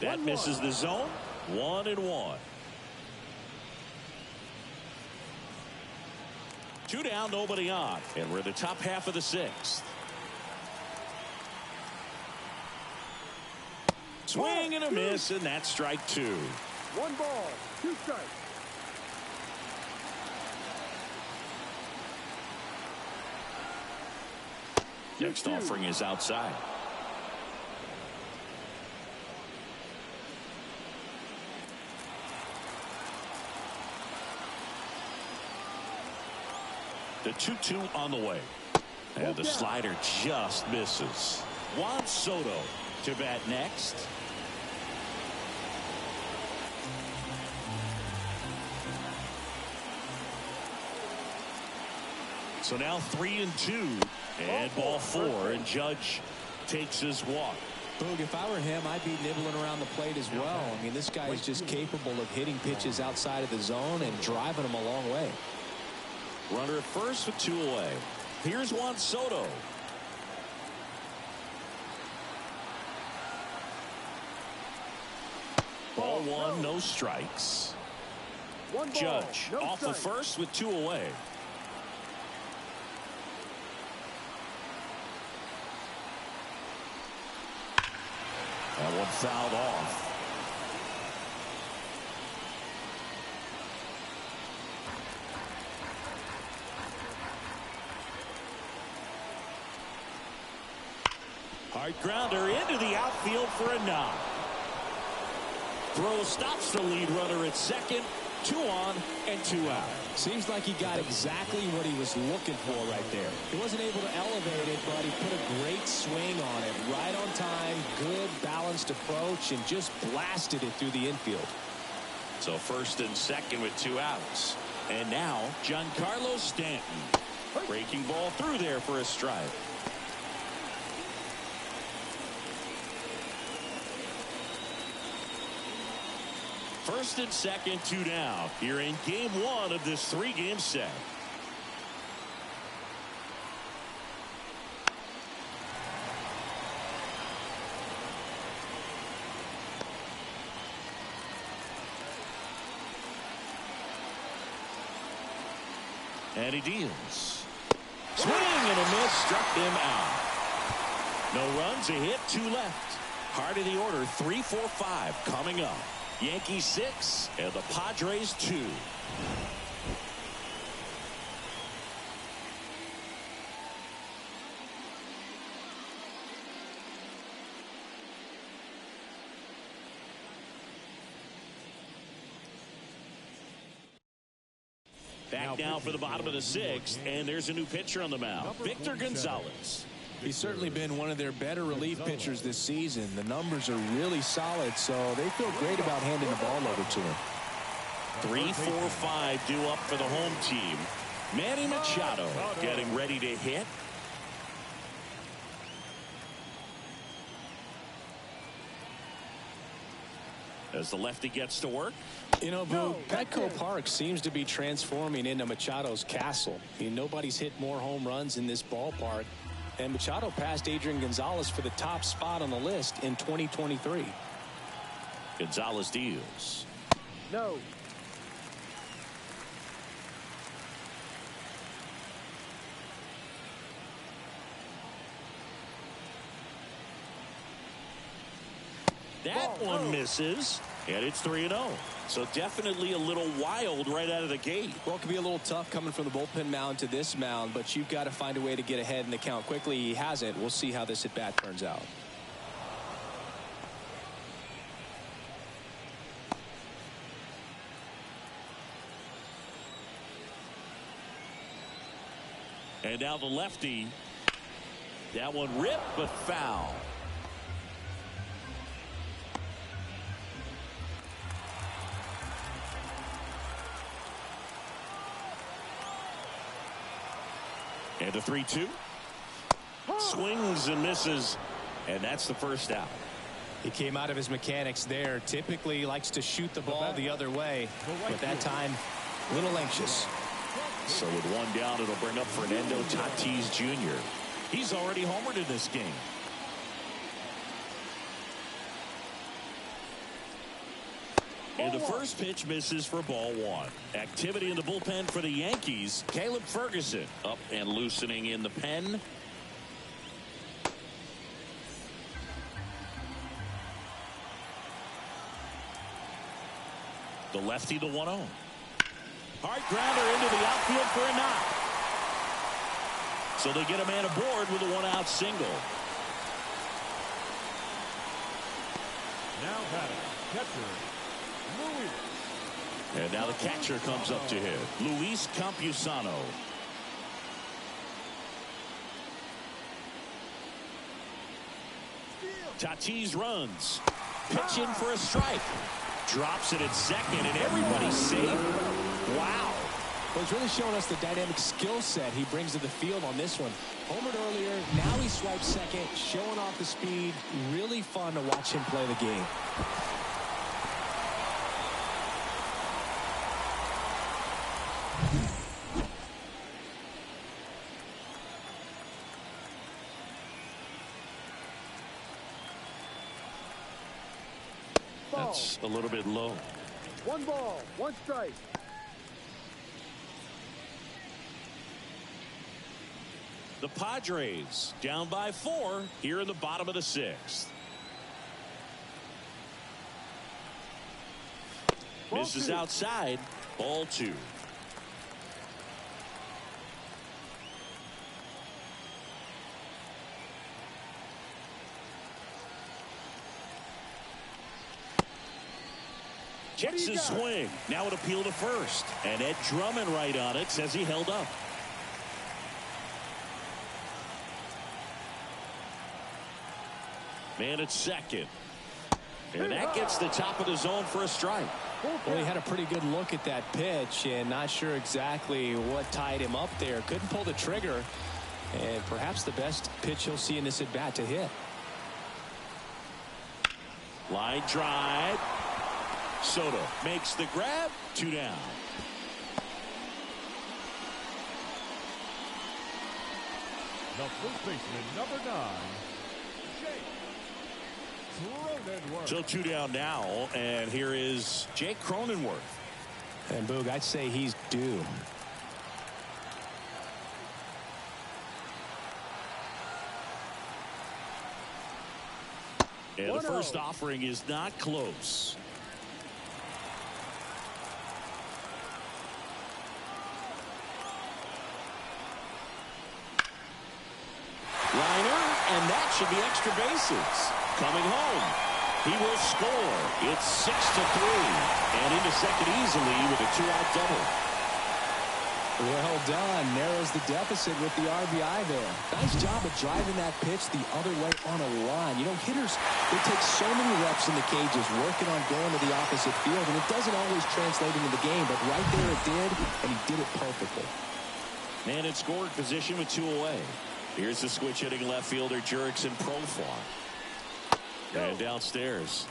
That misses the zone. 1-1. 2 down, nobody on. And we're in the top half of the 6th. Swing and a miss, and that's strike 2. 1 ball, 2 strikes. Next offering is outside. The 2-2 on the way. And the slider just misses. Juan Soto to bat next. So now 3-2 and ball 4, and Judge takes his walk. Boog, if I were him, I'd be nibbling around the plate as well. I mean, this guy is just capable of hitting pitches outside of the zone and driving them a long way. Runner at first with 2 away. Here's Juan Soto. Ball 1, no strikes. 1 ball, Judge no off the strikes. first with 2 away. That one fouled off. Hard grounder into the outfield for a knock. Throw stops the lead runner at second. 2 on and 2 out. Seems like he got exactly what he was looking for right there. He wasn't able to elevate it, but he put a great swing on it. Right on time, good balanced approach, and just blasted it through the infield. So first and second with 2 outs. And now Giancarlo Stanton. Breaking ball through there for a strike. First and second, 2 down. Here in game 1 of this 3-game set. And he deals. Swing and a miss, struck him out. No runs, a hit, 2 left. Heart of the order, 3, 4, 5 coming up. Yankees 6 and the Padres 2. Back now for the bottom of the 6th, and there's a new pitcher on the mound, Victor Gonzalez. He's certainly been one of their better relief pitchers this season. The numbers are really solid, so they feel great about handing the ball over to him. 3, 4, 5 due up for the home team. Manny Machado getting ready to hit. As the lefty gets to work. You know, Boo, Petco Park seems to be transforming into Machado's castle. I mean, nobody's hit more home runs in this ballpark. And Machado passed Adrian Gonzalez for the top spot on the list in 2023. Gonzalez deals. No. That one misses, and it's 3-0. So definitely a little wild right out of the gate. Well, it can be a little tough coming from the bullpen mound to this mound, but you've got to find a way to get ahead in the count quickly. He hasn't. We'll see how this at bat turns out. And now the lefty. That one ripped, but foul. And a 3-2. Swings and misses. And that's the first out. He came out of his mechanics there. Typically he likes to shoot the ball the other way. But that time, a little anxious. So with one down, it'll bring up Fernando Tatis Jr. He's already homered in this game. And the first pitch misses for ball one. Activity in the bullpen for the Yankees. Caleb Ferguson up and loosening in the pen. The lefty, the 1-0. Hard grounder into the outfield for a knock. So they get a man aboard with a one-out single. Now batting, catcher, Luis. And now the catcher comes up to hit. Luis Campusano. Tatis runs. Pitch in for a strike. Drops it at second, and everybody's safe. Wow. Well, he's really showing us the dynamic skill set he brings to the field on this one. Homered earlier, now he swipes second, showing off the speed. Really fun to watch him play the game. That's a little bit low. 1 ball, 1 strike. The Padres down by 4 here in the bottom of the 6th. Misses outside. Ball 2. Checks his swing. Now an appeal to first. And Ed Drummond right on it, says he held up. Man at second. And that gets the top of the zone for a strike. Well, he had a pretty good look at that pitch and not sure exactly what tied him up there. Couldn't pull the trigger. And perhaps the best pitch he'll see in this at bat to hit. Line drive. Soto makes the grab. 2 down. The first baseman, number 9, Jake Cronenworth. So 2 down now, and here is Jake Cronenworth. And Boog, I'd say he's due. And the first offering is not close. Liner, and that should be extra bases. Coming home, he will score. It's 6-3, and into second easily with a 2-out double. Well done. Narrows the deficit with the RBI there. Nice job of driving that pitch the other way on a line. You know, hitters, they take so many reps in the cages working on going to the opposite field, and it doesn't always translate into the game, but right there it did, and he did it perfectly. Man in scoring position with 2 away. Here's the switch hitting left fielder Jurickson Profar. And downstairs.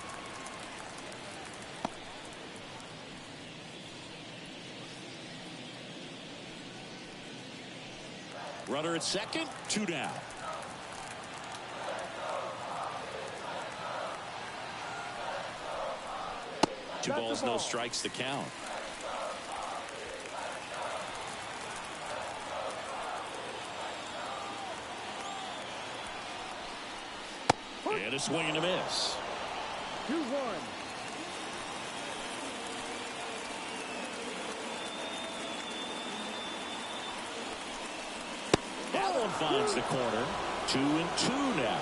Runner at second, 2 down. 2 balls, no strikes to count. And a swing and a miss. 2-1. That one finds the corner. 2-2 now.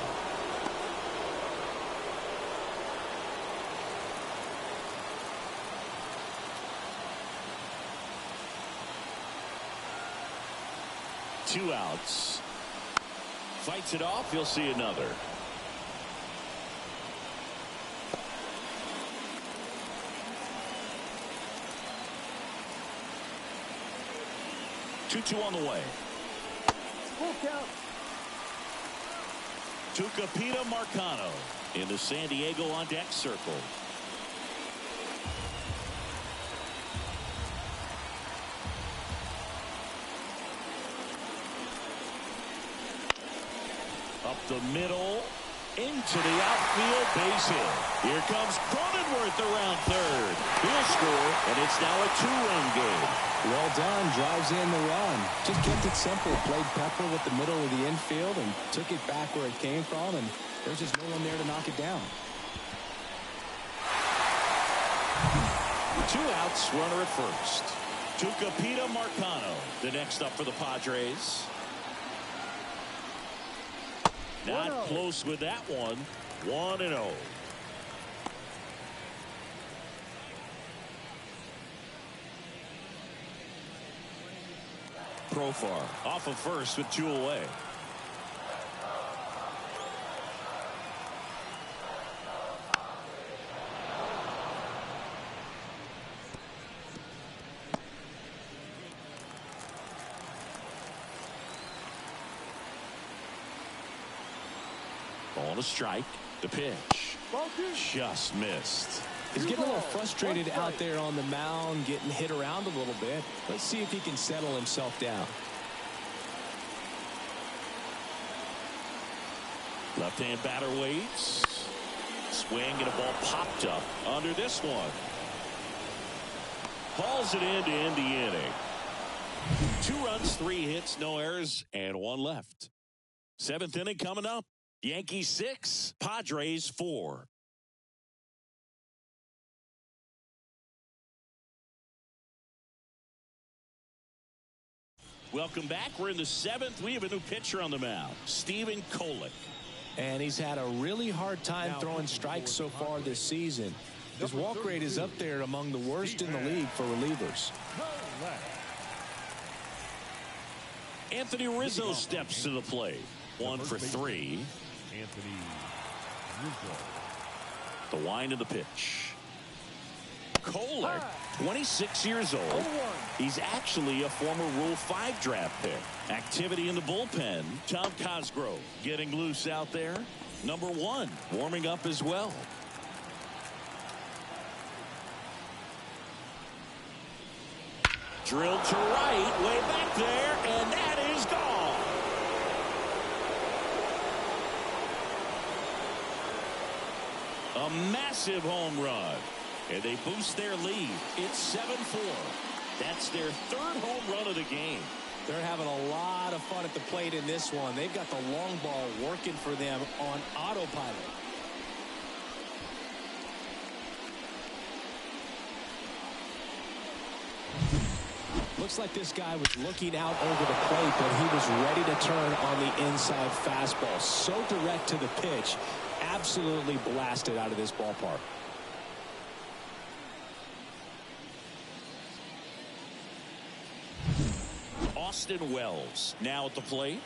Two outs. Fights it off. You'll see another. Two on the way. Full count. Tucupita Marcano in the San Diego on deck circle. Up the middle, into the outfield, base hit. Here comes Cronenworth around third. He'll score, and it's now a 2-run game. Well done. Drives in the run. Just kept it simple. Played Pepper with the middle of the infield and took it back where it came from, and there's just no one there to knock it down. 2 outs, runner at first. Tucupita Marcano, the next up for the Padres. Not close with that one. 1-0. Profar off of first with 2 away. On a strike. The pitch. Just missed. He's getting a little frustrated out there on the mound, getting hit around a little bit. Let's see if he can settle himself down. Left-hand batter waits. Swing and a ball popped up under this one. Hauls it in to end the inning. 2 runs, 3 hits, no errors, and 1 left. 7th inning coming up. Yankees 6, Padres 4. Welcome back. We're in the 7th. We have a new pitcher on the mound, Stephen Kolek. And he's had a really hard time throwing strikes so far this season. His walk rate is up there among the worst in the league for relievers. Anthony Rizzo steps to the plate. 1 for 3. Anthony Rizzo. The wind of the pitch. Kolek, 26 years old. He's actually a former Rule 5 draft pick. Activity in the bullpen. Tom Cosgrove getting loose out there. Number 1 warming up as well. Drilled to right, way back there, and that is gone. A massive home run. And they boost their lead. It's 7-4. That's their 3rd home run of the game. They're having a lot of fun at the plate in this one. They've got the long ball working for them on autopilot. Looks like this guy was looking out over the plate, but he was ready to turn on the inside fastball. So direct to the pitch. Absolutely blasted out of this ballpark. Austin Wells now at the plate.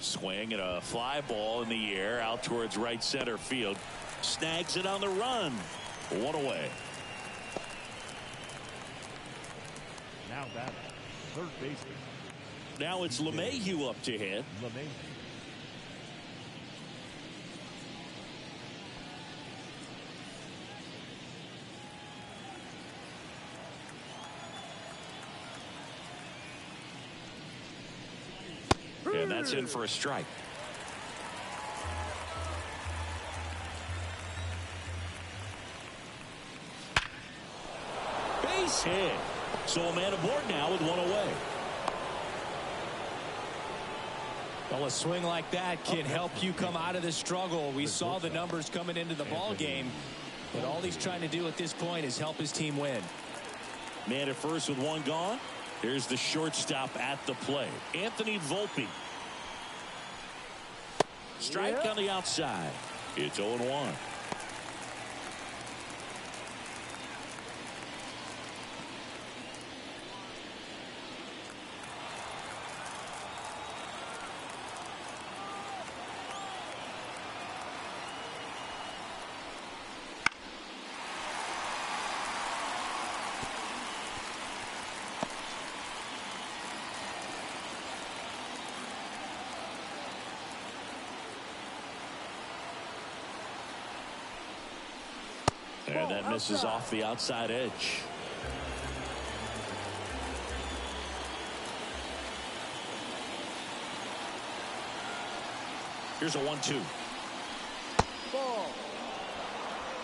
Swing and a fly ball in the air out towards right center field. Snags it on the run. 1 away. Now batting, third baseman. Now it's LeMahieu up to hit. LeMahieu. And that's in for a strike. Base hit. So a man aboard now with one away. Well, a swing like that can help you come out of the struggle. We saw the numbers coming into the ball game, but all he's trying to do at this point is help his team win. Man at first with one gone. Here's the shortstop at the plate, Anthony Volpe. Strike on the outside. It's 0-1. And that misses off the outside edge. Here's a 1-2.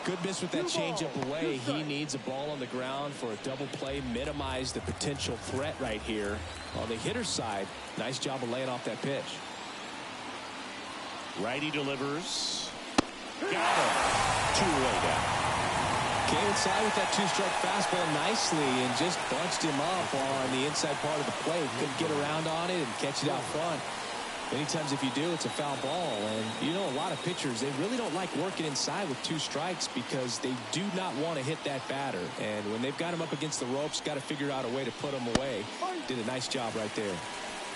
Good miss with that changeup away. He needs a ball on the ground for a double play, minimize the potential threat right here. On the hitter's side, nice job of laying off that pitch. Righty delivers. Got him. Two-way down. Came inside with that two-strike fastball nicely and just bunched him up on the inside part of the plate. Couldn't get around on it and catch it out front. Many times if you do, it's a foul ball. And you know, a lot of pitchers, they really don't like working inside with two strikes because they do not want to hit that batter. And when they've got him up against the ropes, got to figure out a way to put him away. Did a nice job right there.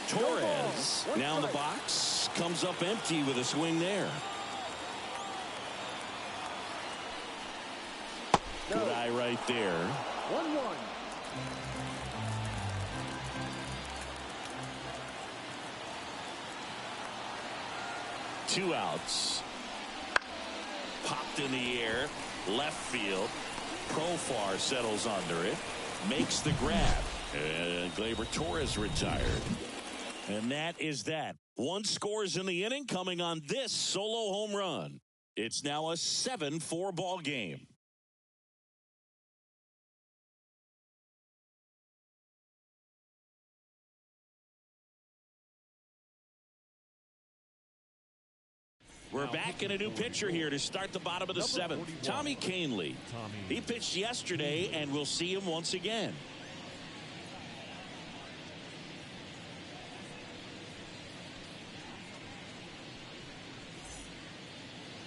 Torres now in the box, comes up empty with a swing there. Good eye right there. 1-1. Two outs. Popped in the air. Left field. Profar settles under it. Makes the grab. And Gleyber Torres retired. And that is that. One scores in the inning coming on this solo home run. It's now a 7-4 ball game. We're back in a new pitcher here to start the bottom of the seventh. Tommy Kahnle. He pitched yesterday, and we'll see him once again.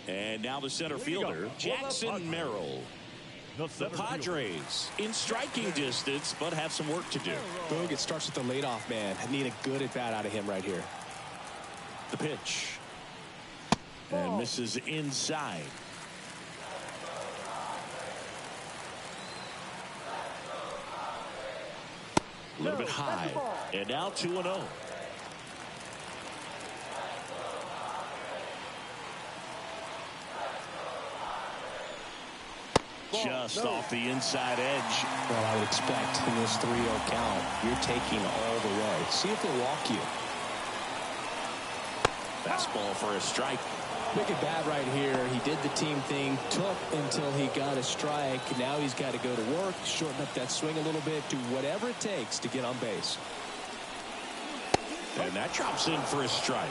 And now the center fielder, Jackson Merrill. The Padres in striking distance, but have some work to do. Boog, it starts with the leadoff man. I need a good at-bat out of him right here. The pitch. And misses inside. A little bit high. And now 2-0. Just off the inside edge. Well, I would expect in this 3-0 count, you're taking all the way. See if they'll walk you. Fastball for a strike. Big at bat right here. He did the team thing, took until he got a strike. Now he's got to go to work, shorten up that swing a little bit, do whatever it takes to get on base. And that drops in for a strike.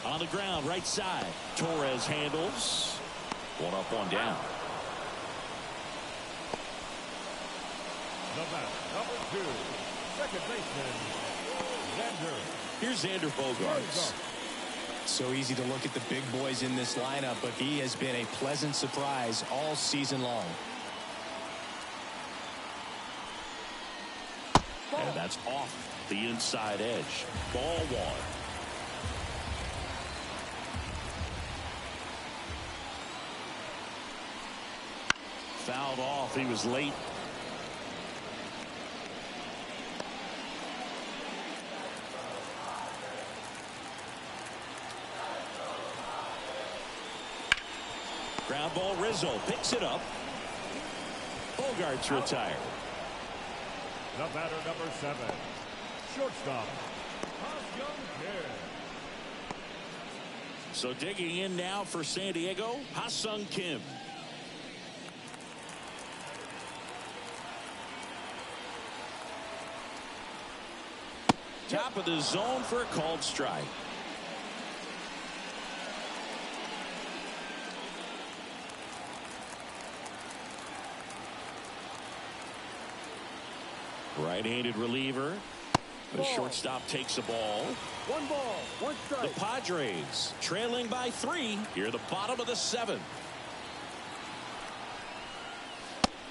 On the ground, right side. Torres handles. One up, one down. The batter, number 2, second baseman, Xander. Here's Xander Bogaerts. So easy to look at the big boys in this lineup, but he has been a pleasant surprise all season long. And that's off the inside edge. Ball one. Fouled off. He was late. Ground ball. Rizzo picks it up. Bogaerts retired. The batter, number 7, shortstop, So digging in now for San Diego, Ha-Sung Kim. Top of the zone for a called strike. Right-handed reliever. The shortstop takes the ball. 1 ball, 1 strike. The Padres trailing by 3 here, the bottom of the 7th.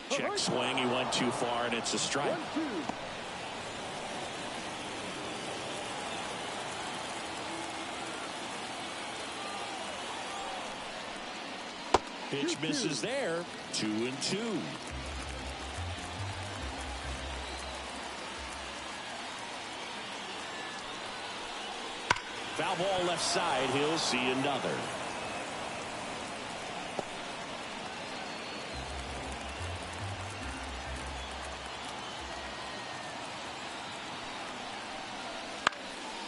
Check swing. He went too far, and it's a strike. 1-2. Pitch misses there. 2-2. Foul ball left side. He'll see another.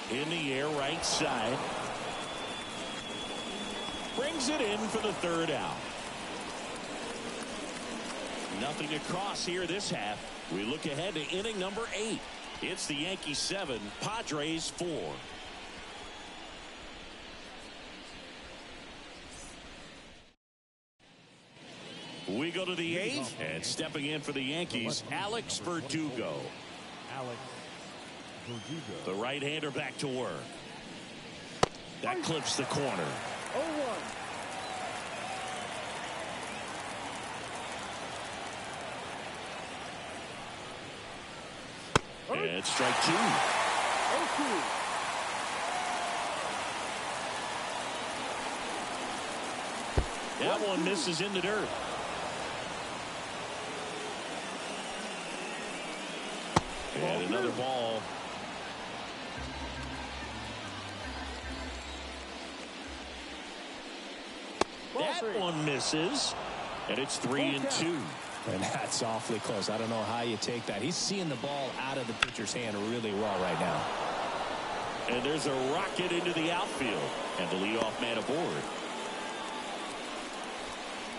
In the air, right side. Brings it in for the 3rd out. Nothing across here this half. We look ahead to inning number 8. It's the Yankees 7, Padres 4. We go to the 8th, and stepping in for the Yankees, Alex Verdugo. The right-hander back to work. That clips the corner. 0-1. And strike 2. 0-2. That one misses in the dirt. And another ball. That one misses. And it's 3-2. And that's awfully close. I don't know how you take that. He's seeing the ball out of the pitcher's hand really well right now. And there's a rocket into the outfield. And the leadoff man aboard.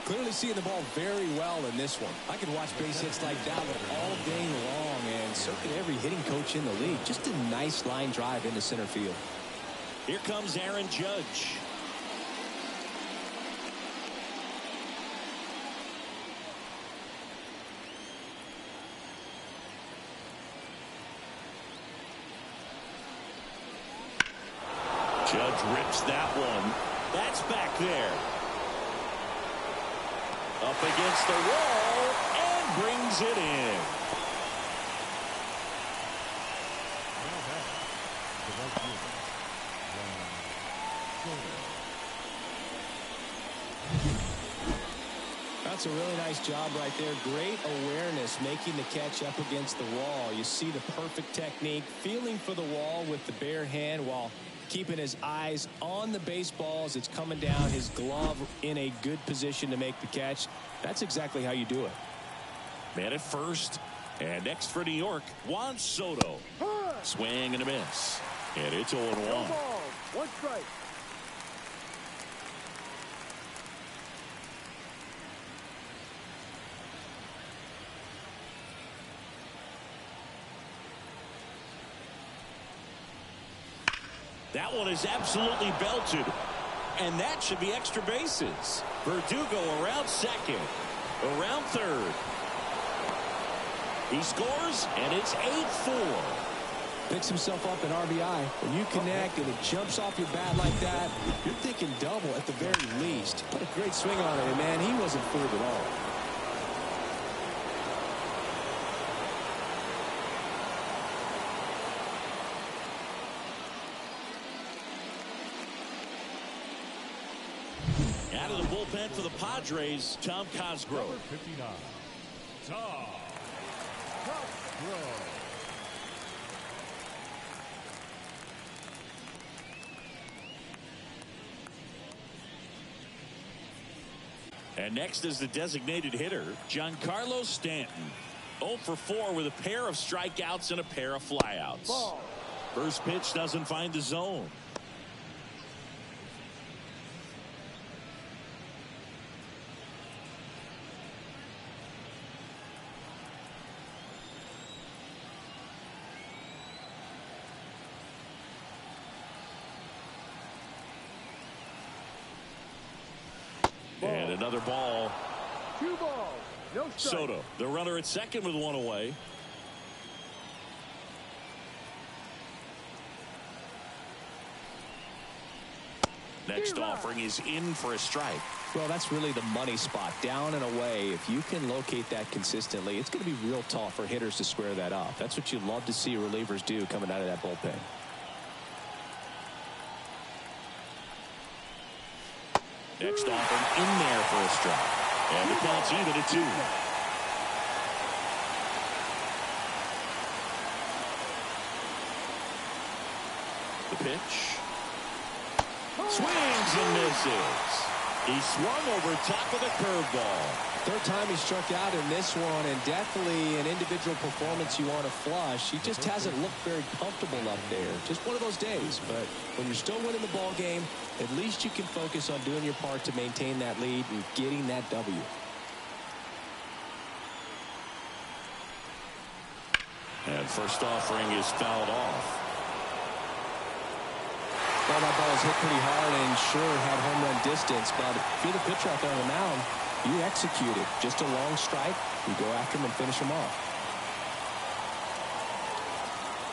Clearly seeing the ball very well in this one. I could watch base hits like that one all day long, and so could every hitting coach in the league. Just a nice line drive into center field. Here comes Aaron Judge. Judge rips that one. That's back there. Up against the wall and brings it in. That's a really nice job right there. Great awareness, making the catch up against the wall. You see the perfect technique, feeling for the wall with the bare hand while keeping his eyes on the baseball as it's coming down, his glove in a good position to make the catch. That's exactly how you do it. Man at first. And next for New York, Juan Soto. Swing and a miss. And it's 0-1. 1 ball, 1 strike. That one is absolutely belted. And that should be extra bases. Verdugo around second. Around third. He scores, and it's 8-4. Picks himself up an RBI. When you connect and it jumps off your bat like that, you're thinking double at the very least. What a great swing on it, and man, he wasn't fooled at all. Out of the bullpen for the Padres, Tom Cosgrove. Number 59, Tom Cosgrove. And next is the designated hitter, Giancarlo Stanton. 0 for 4 with a pair of strikeouts and a pair of flyouts. Ball. First pitch doesn't find the zone. And another ball. 2 balls. No strike. Soto, the runner at second with one away. Next offering is in for a strike. Well, that's really the money spot, down and away. If you can locate that consistently, it's going to be real tough for hitters to square that up. That's what you love to see relievers do coming out of that bullpen. Next offering in there for a strike. And the count's even at 2. The pitch. Swings and misses. He swung over top of the curveball. Third time he struck out in this one, and definitely an individual performance you want to flush. He just hasn't looked very comfortable up there. Just one of those days. But when you're still winning the ball game, at least you can focus on doing your part to maintain that lead and getting that W. And first offering is fouled off. Well, that ball was hit pretty hard and sure had home run distance, but if you're the pitcher out there on the mound, you execute it. Just a long strike. You go after him and finish him off.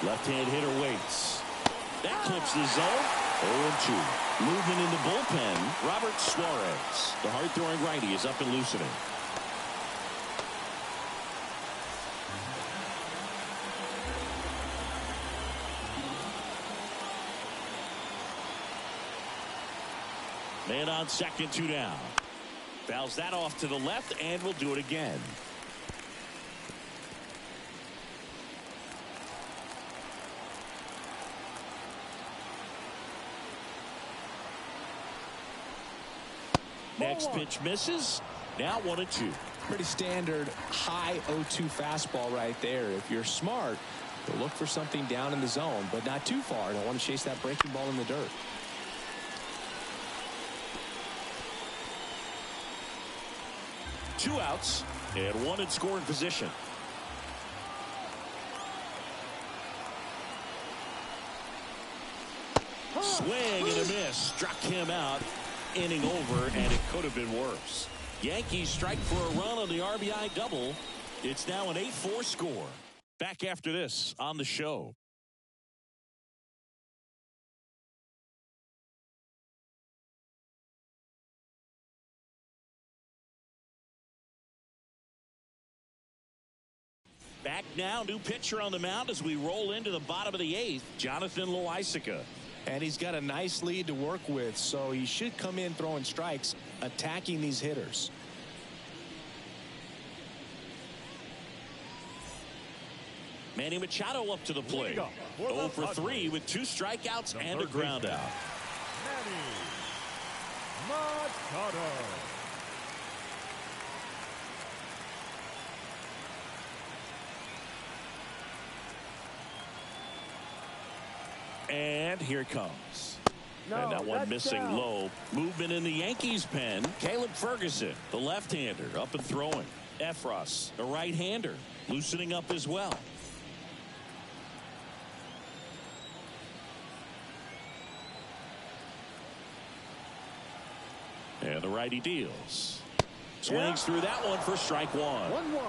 Left-hand hitter waits. That clips the zone. 0-2. Movement in the bullpen. Robert Suarez. The hard-throwing righty is up and loosening. Man on second, 2 down. Fouls that off to the left, and will do it again. Next pitch misses. Now 1-2. Pretty standard high 0-2 fastball right there. If you're smart, you'll look for something down in the zone, but not too far. Don't want to chase that breaking ball in the dirt. Two outs and one in scoring position. Swing and a miss. Struck him out. Inning over, and it could have been worse. Yankees strike for a run on the RBI double. It's now an 8-4 score. Back after this on the show. Back now, new pitcher on the mound as we roll into the bottom of the 8th, Jonathan Loaisiga. And he's got a nice lead to work with, so he should come in throwing strikes, attacking these hitters. Manny Machado up to the plate. 0 for 3 with 2 strikeouts and a ground out. Manny Machado. And here it comes. No, and that one missing down. low. Movement in the Yankees pen. Caleb Ferguson, the left-hander, up and throwing. Efros, a right-hander, loosening up as well. And the righty deals. Swings through that one for strike 1. 1-1.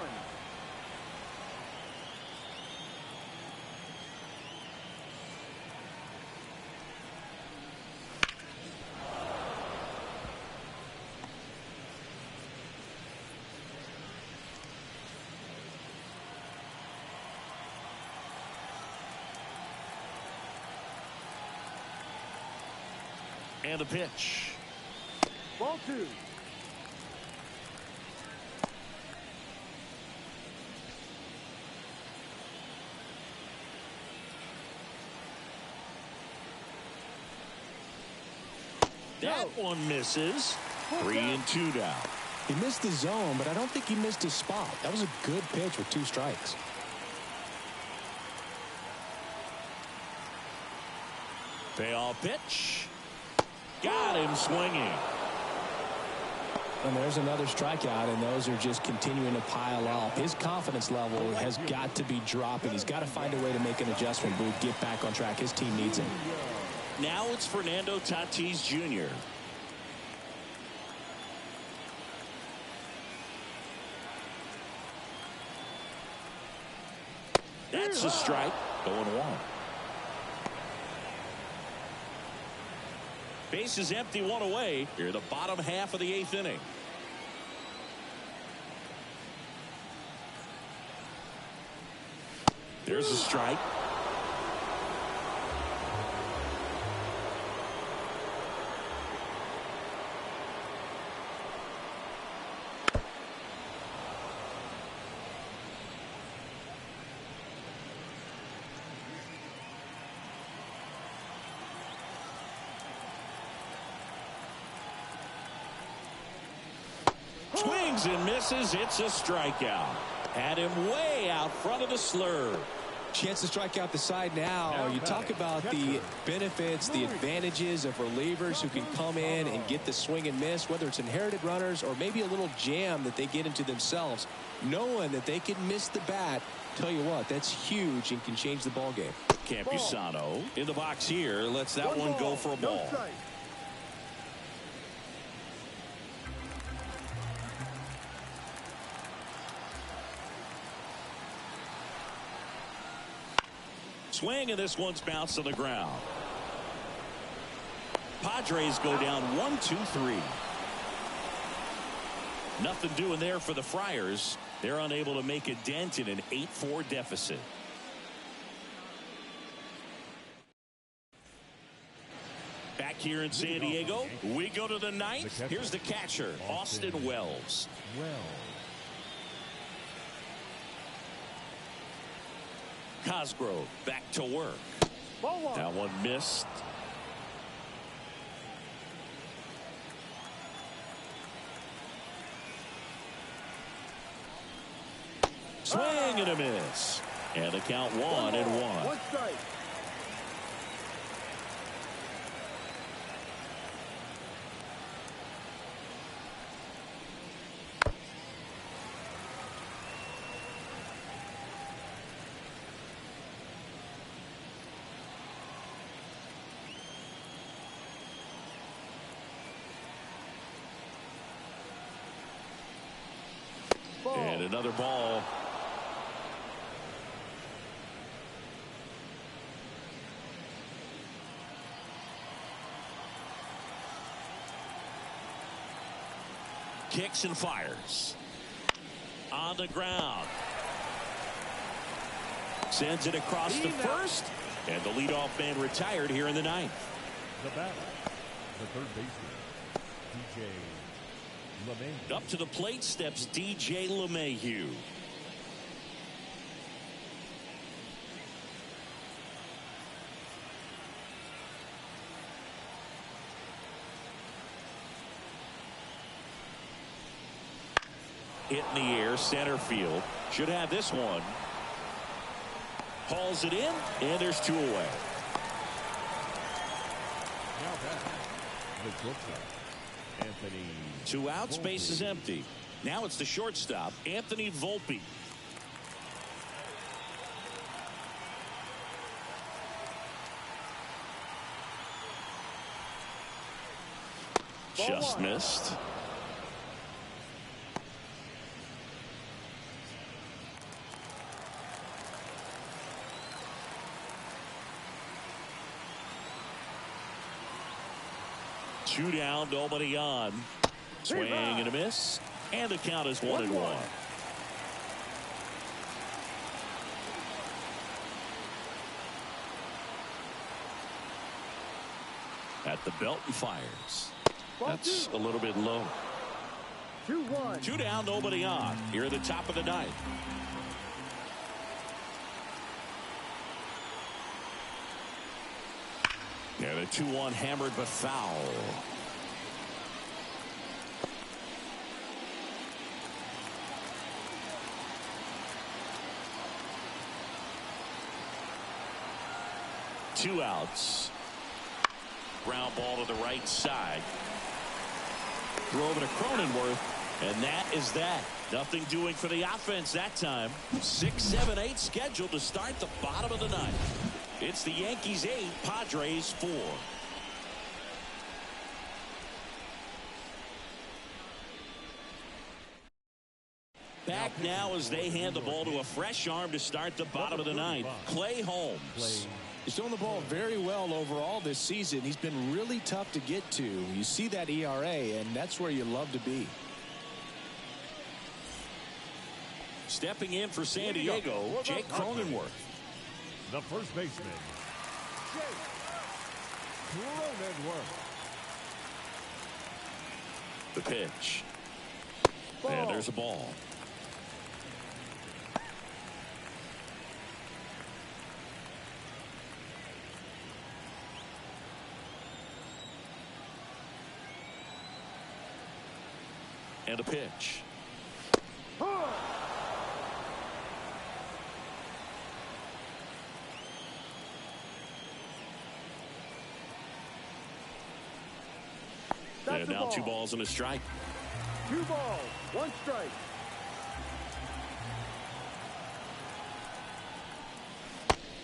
And the pitch. Ball 2. That one misses. 3-2 down. He missed the zone, but I don't think he missed his spot. That was a good pitch with 2 strikes. Payoff pitch. Got him swinging. And there's another strikeout, and those are just continuing to pile up. His confidence level has got to be dropping. He's got to find a way to make an adjustment, Booth, get back on track. His team needs him. Now it's Fernando Tatis Jr. That's a strike. 0-1. Base is empty, one away. Here, the bottom half of the 8th inning. There's a strike. Swings and misses. It's a strikeout. Had him way out front of the slur. Chance to strike out the side now. You talk about the benefits, the advantages of relievers who can come in and get the swing and miss, whether it's inherited runners or maybe a little jam that they get into themselves. Knowing that they can miss the bat, tell you what, that's huge and can change the ball game. Campusano in the box here. Lets that one go for a ball. Swing, and this one's bounced to the ground. Padres go down 1-2-3. Nothing doing there for the Friars. They're unable to make a dent in an 8-4 deficit. Back here in San Diego, we go to the 9th. Here's the catcher, Austin Wells. Cosgrove back to work. That one missed. Swing and a miss. And the count 1-1. One strike. And another ball. Kicks and fires. On the ground. Sends it across the first. And the leadoff man retired here in the 9th. The batter, the third baseman, DJ LeMahieu. Up to the plate steps DJ LeMahieu. Hit in the air, center field. Should have this one. Hauls it in, and there's 2 away. Now back, the shortstop, Anthony. 2 outs, base is empty. Now it's the shortstop, Anthony Volpe. Just missed. Two down, nobody on. Swing and a miss. And the count is 1-1. At the belt and fires. That's a little bit low. 2-1. 2 down, nobody on. Here at the top of the 9th. And a 2-1 hammered but foul. Two outs. Ground ball to the right side. Throw over to Cronenworth, and that is that. Nothing doing for the offense that time. 6, 7, 8 scheduled to start the bottom of the ninth. It's the Yankees 8, Padres 4. Back now as they hand the ball to a fresh arm to start the bottom of the ninth. Clay Holmes. He's throwing the ball very well overall this season. He's been really tough to get to. You see that ERA, and that's where you love to be. Stepping in for San Diego, Jake Cronenworth. The first baseman, Jake Cronenworth. The pitch. And there's a ball. And a pitch. And now 2 balls and a strike. 2 balls, 1 strike.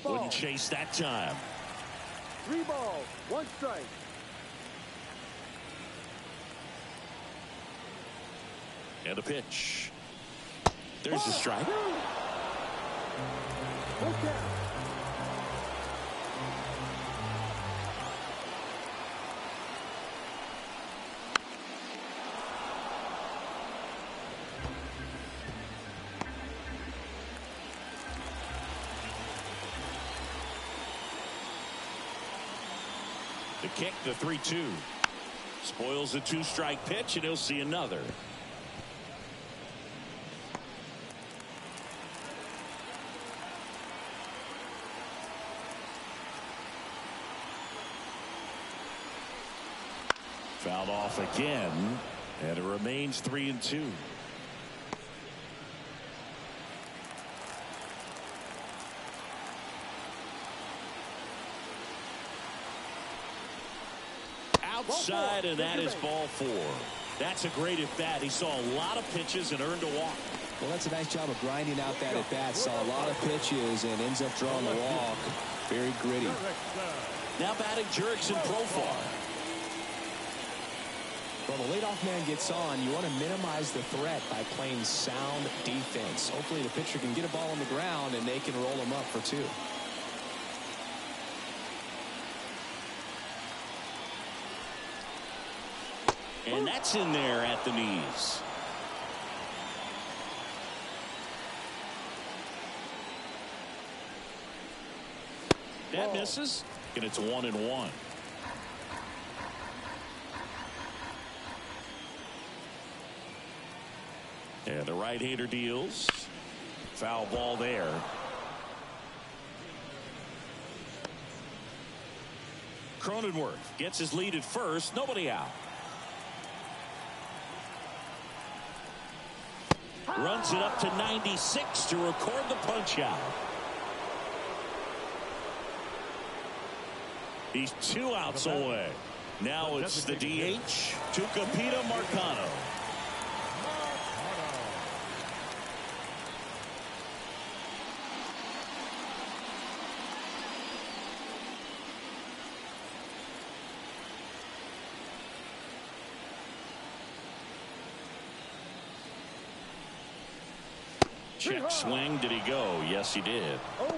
Wouldn't chase that time. 3 balls, 1 strike. And a pitch. There's the strike. Okay. The kick, the 3-2. Spoils the 2-strike pitch, and he'll see another. Fouled off again, and it remains 3-2. Outside, and that is ball 4. That's a great at bat. He saw a lot of pitches and earned a walk. Well, that's a nice job of grinding out that at bat. Saw a lot of pitches and ends up drawing the walk. Very gritty. Now batting Jurickson Profar. Well, the leadoff man gets on. You want to minimize the threat by playing sound defense. Hopefully the pitcher can get a ball on the ground and they can roll him up for 2. And that's in there at the knees. That misses, and it's 1-1. And the right-hander deals. Foul ball there. Cronenworth gets his lead at first. Nobody out. Runs it up to 96 to record the punch out. He's 2 outs away. Now it's the DH, Tucupita Marcano. Check swing. Did he go? Yes, he did. 0-1.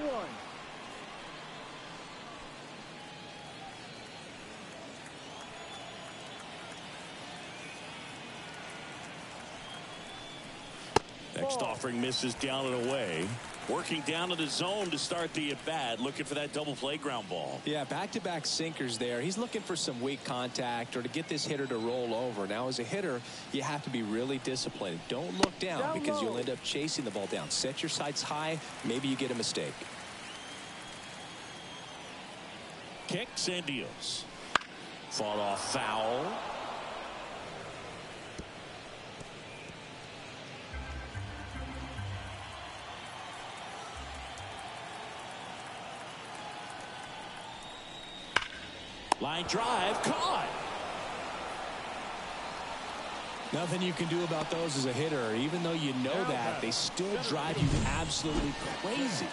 Next offering misses down and away. Working down to the zone to start the at-bat, looking for that double play ground ball. Yeah, back-to-back sinkers there. He's looking for some weak contact or to get this hitter to roll over. Now, as a hitter, you have to be really disciplined. Don't look down because you'll end up chasing the ball down. Set your sights high. Maybe you get a mistake. Kicks and deals. Fought off foul. Line drive, caught. Nothing you can do about those as a hitter. Even though you know that, they still drive you absolutely crazy.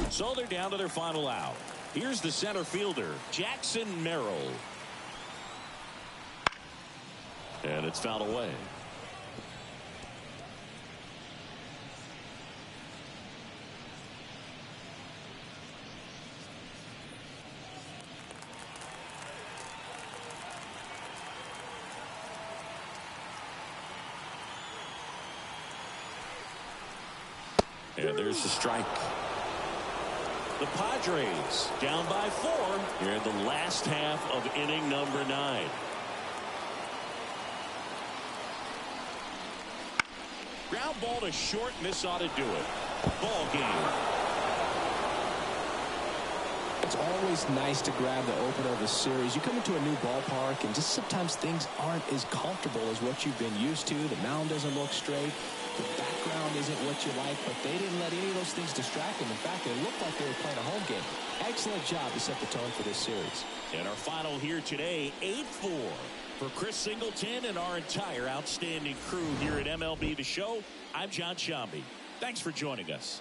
So they're down to their final out. Here's the center fielder, Jackson Merrill. And it's fouled away. And there's the strike. The Padres down by 4 here in the last half of inning number 9. Ground ball to short, and this ought to do it. Ball game. It's always nice to grab the opener of a series. You come into a new ballpark, and just sometimes things aren't as comfortable as what you've been used to. The mound doesn't look straight. The background isn't what you like, but they didn't let any of those things distract them. In fact, it looked like they were playing a home game. Excellent job to set the tone for this series. And our final here today, 8-4 for Chris Singleton and our entire outstanding crew here at MLB The Show. I'm John Shambi. Thanks for joining us.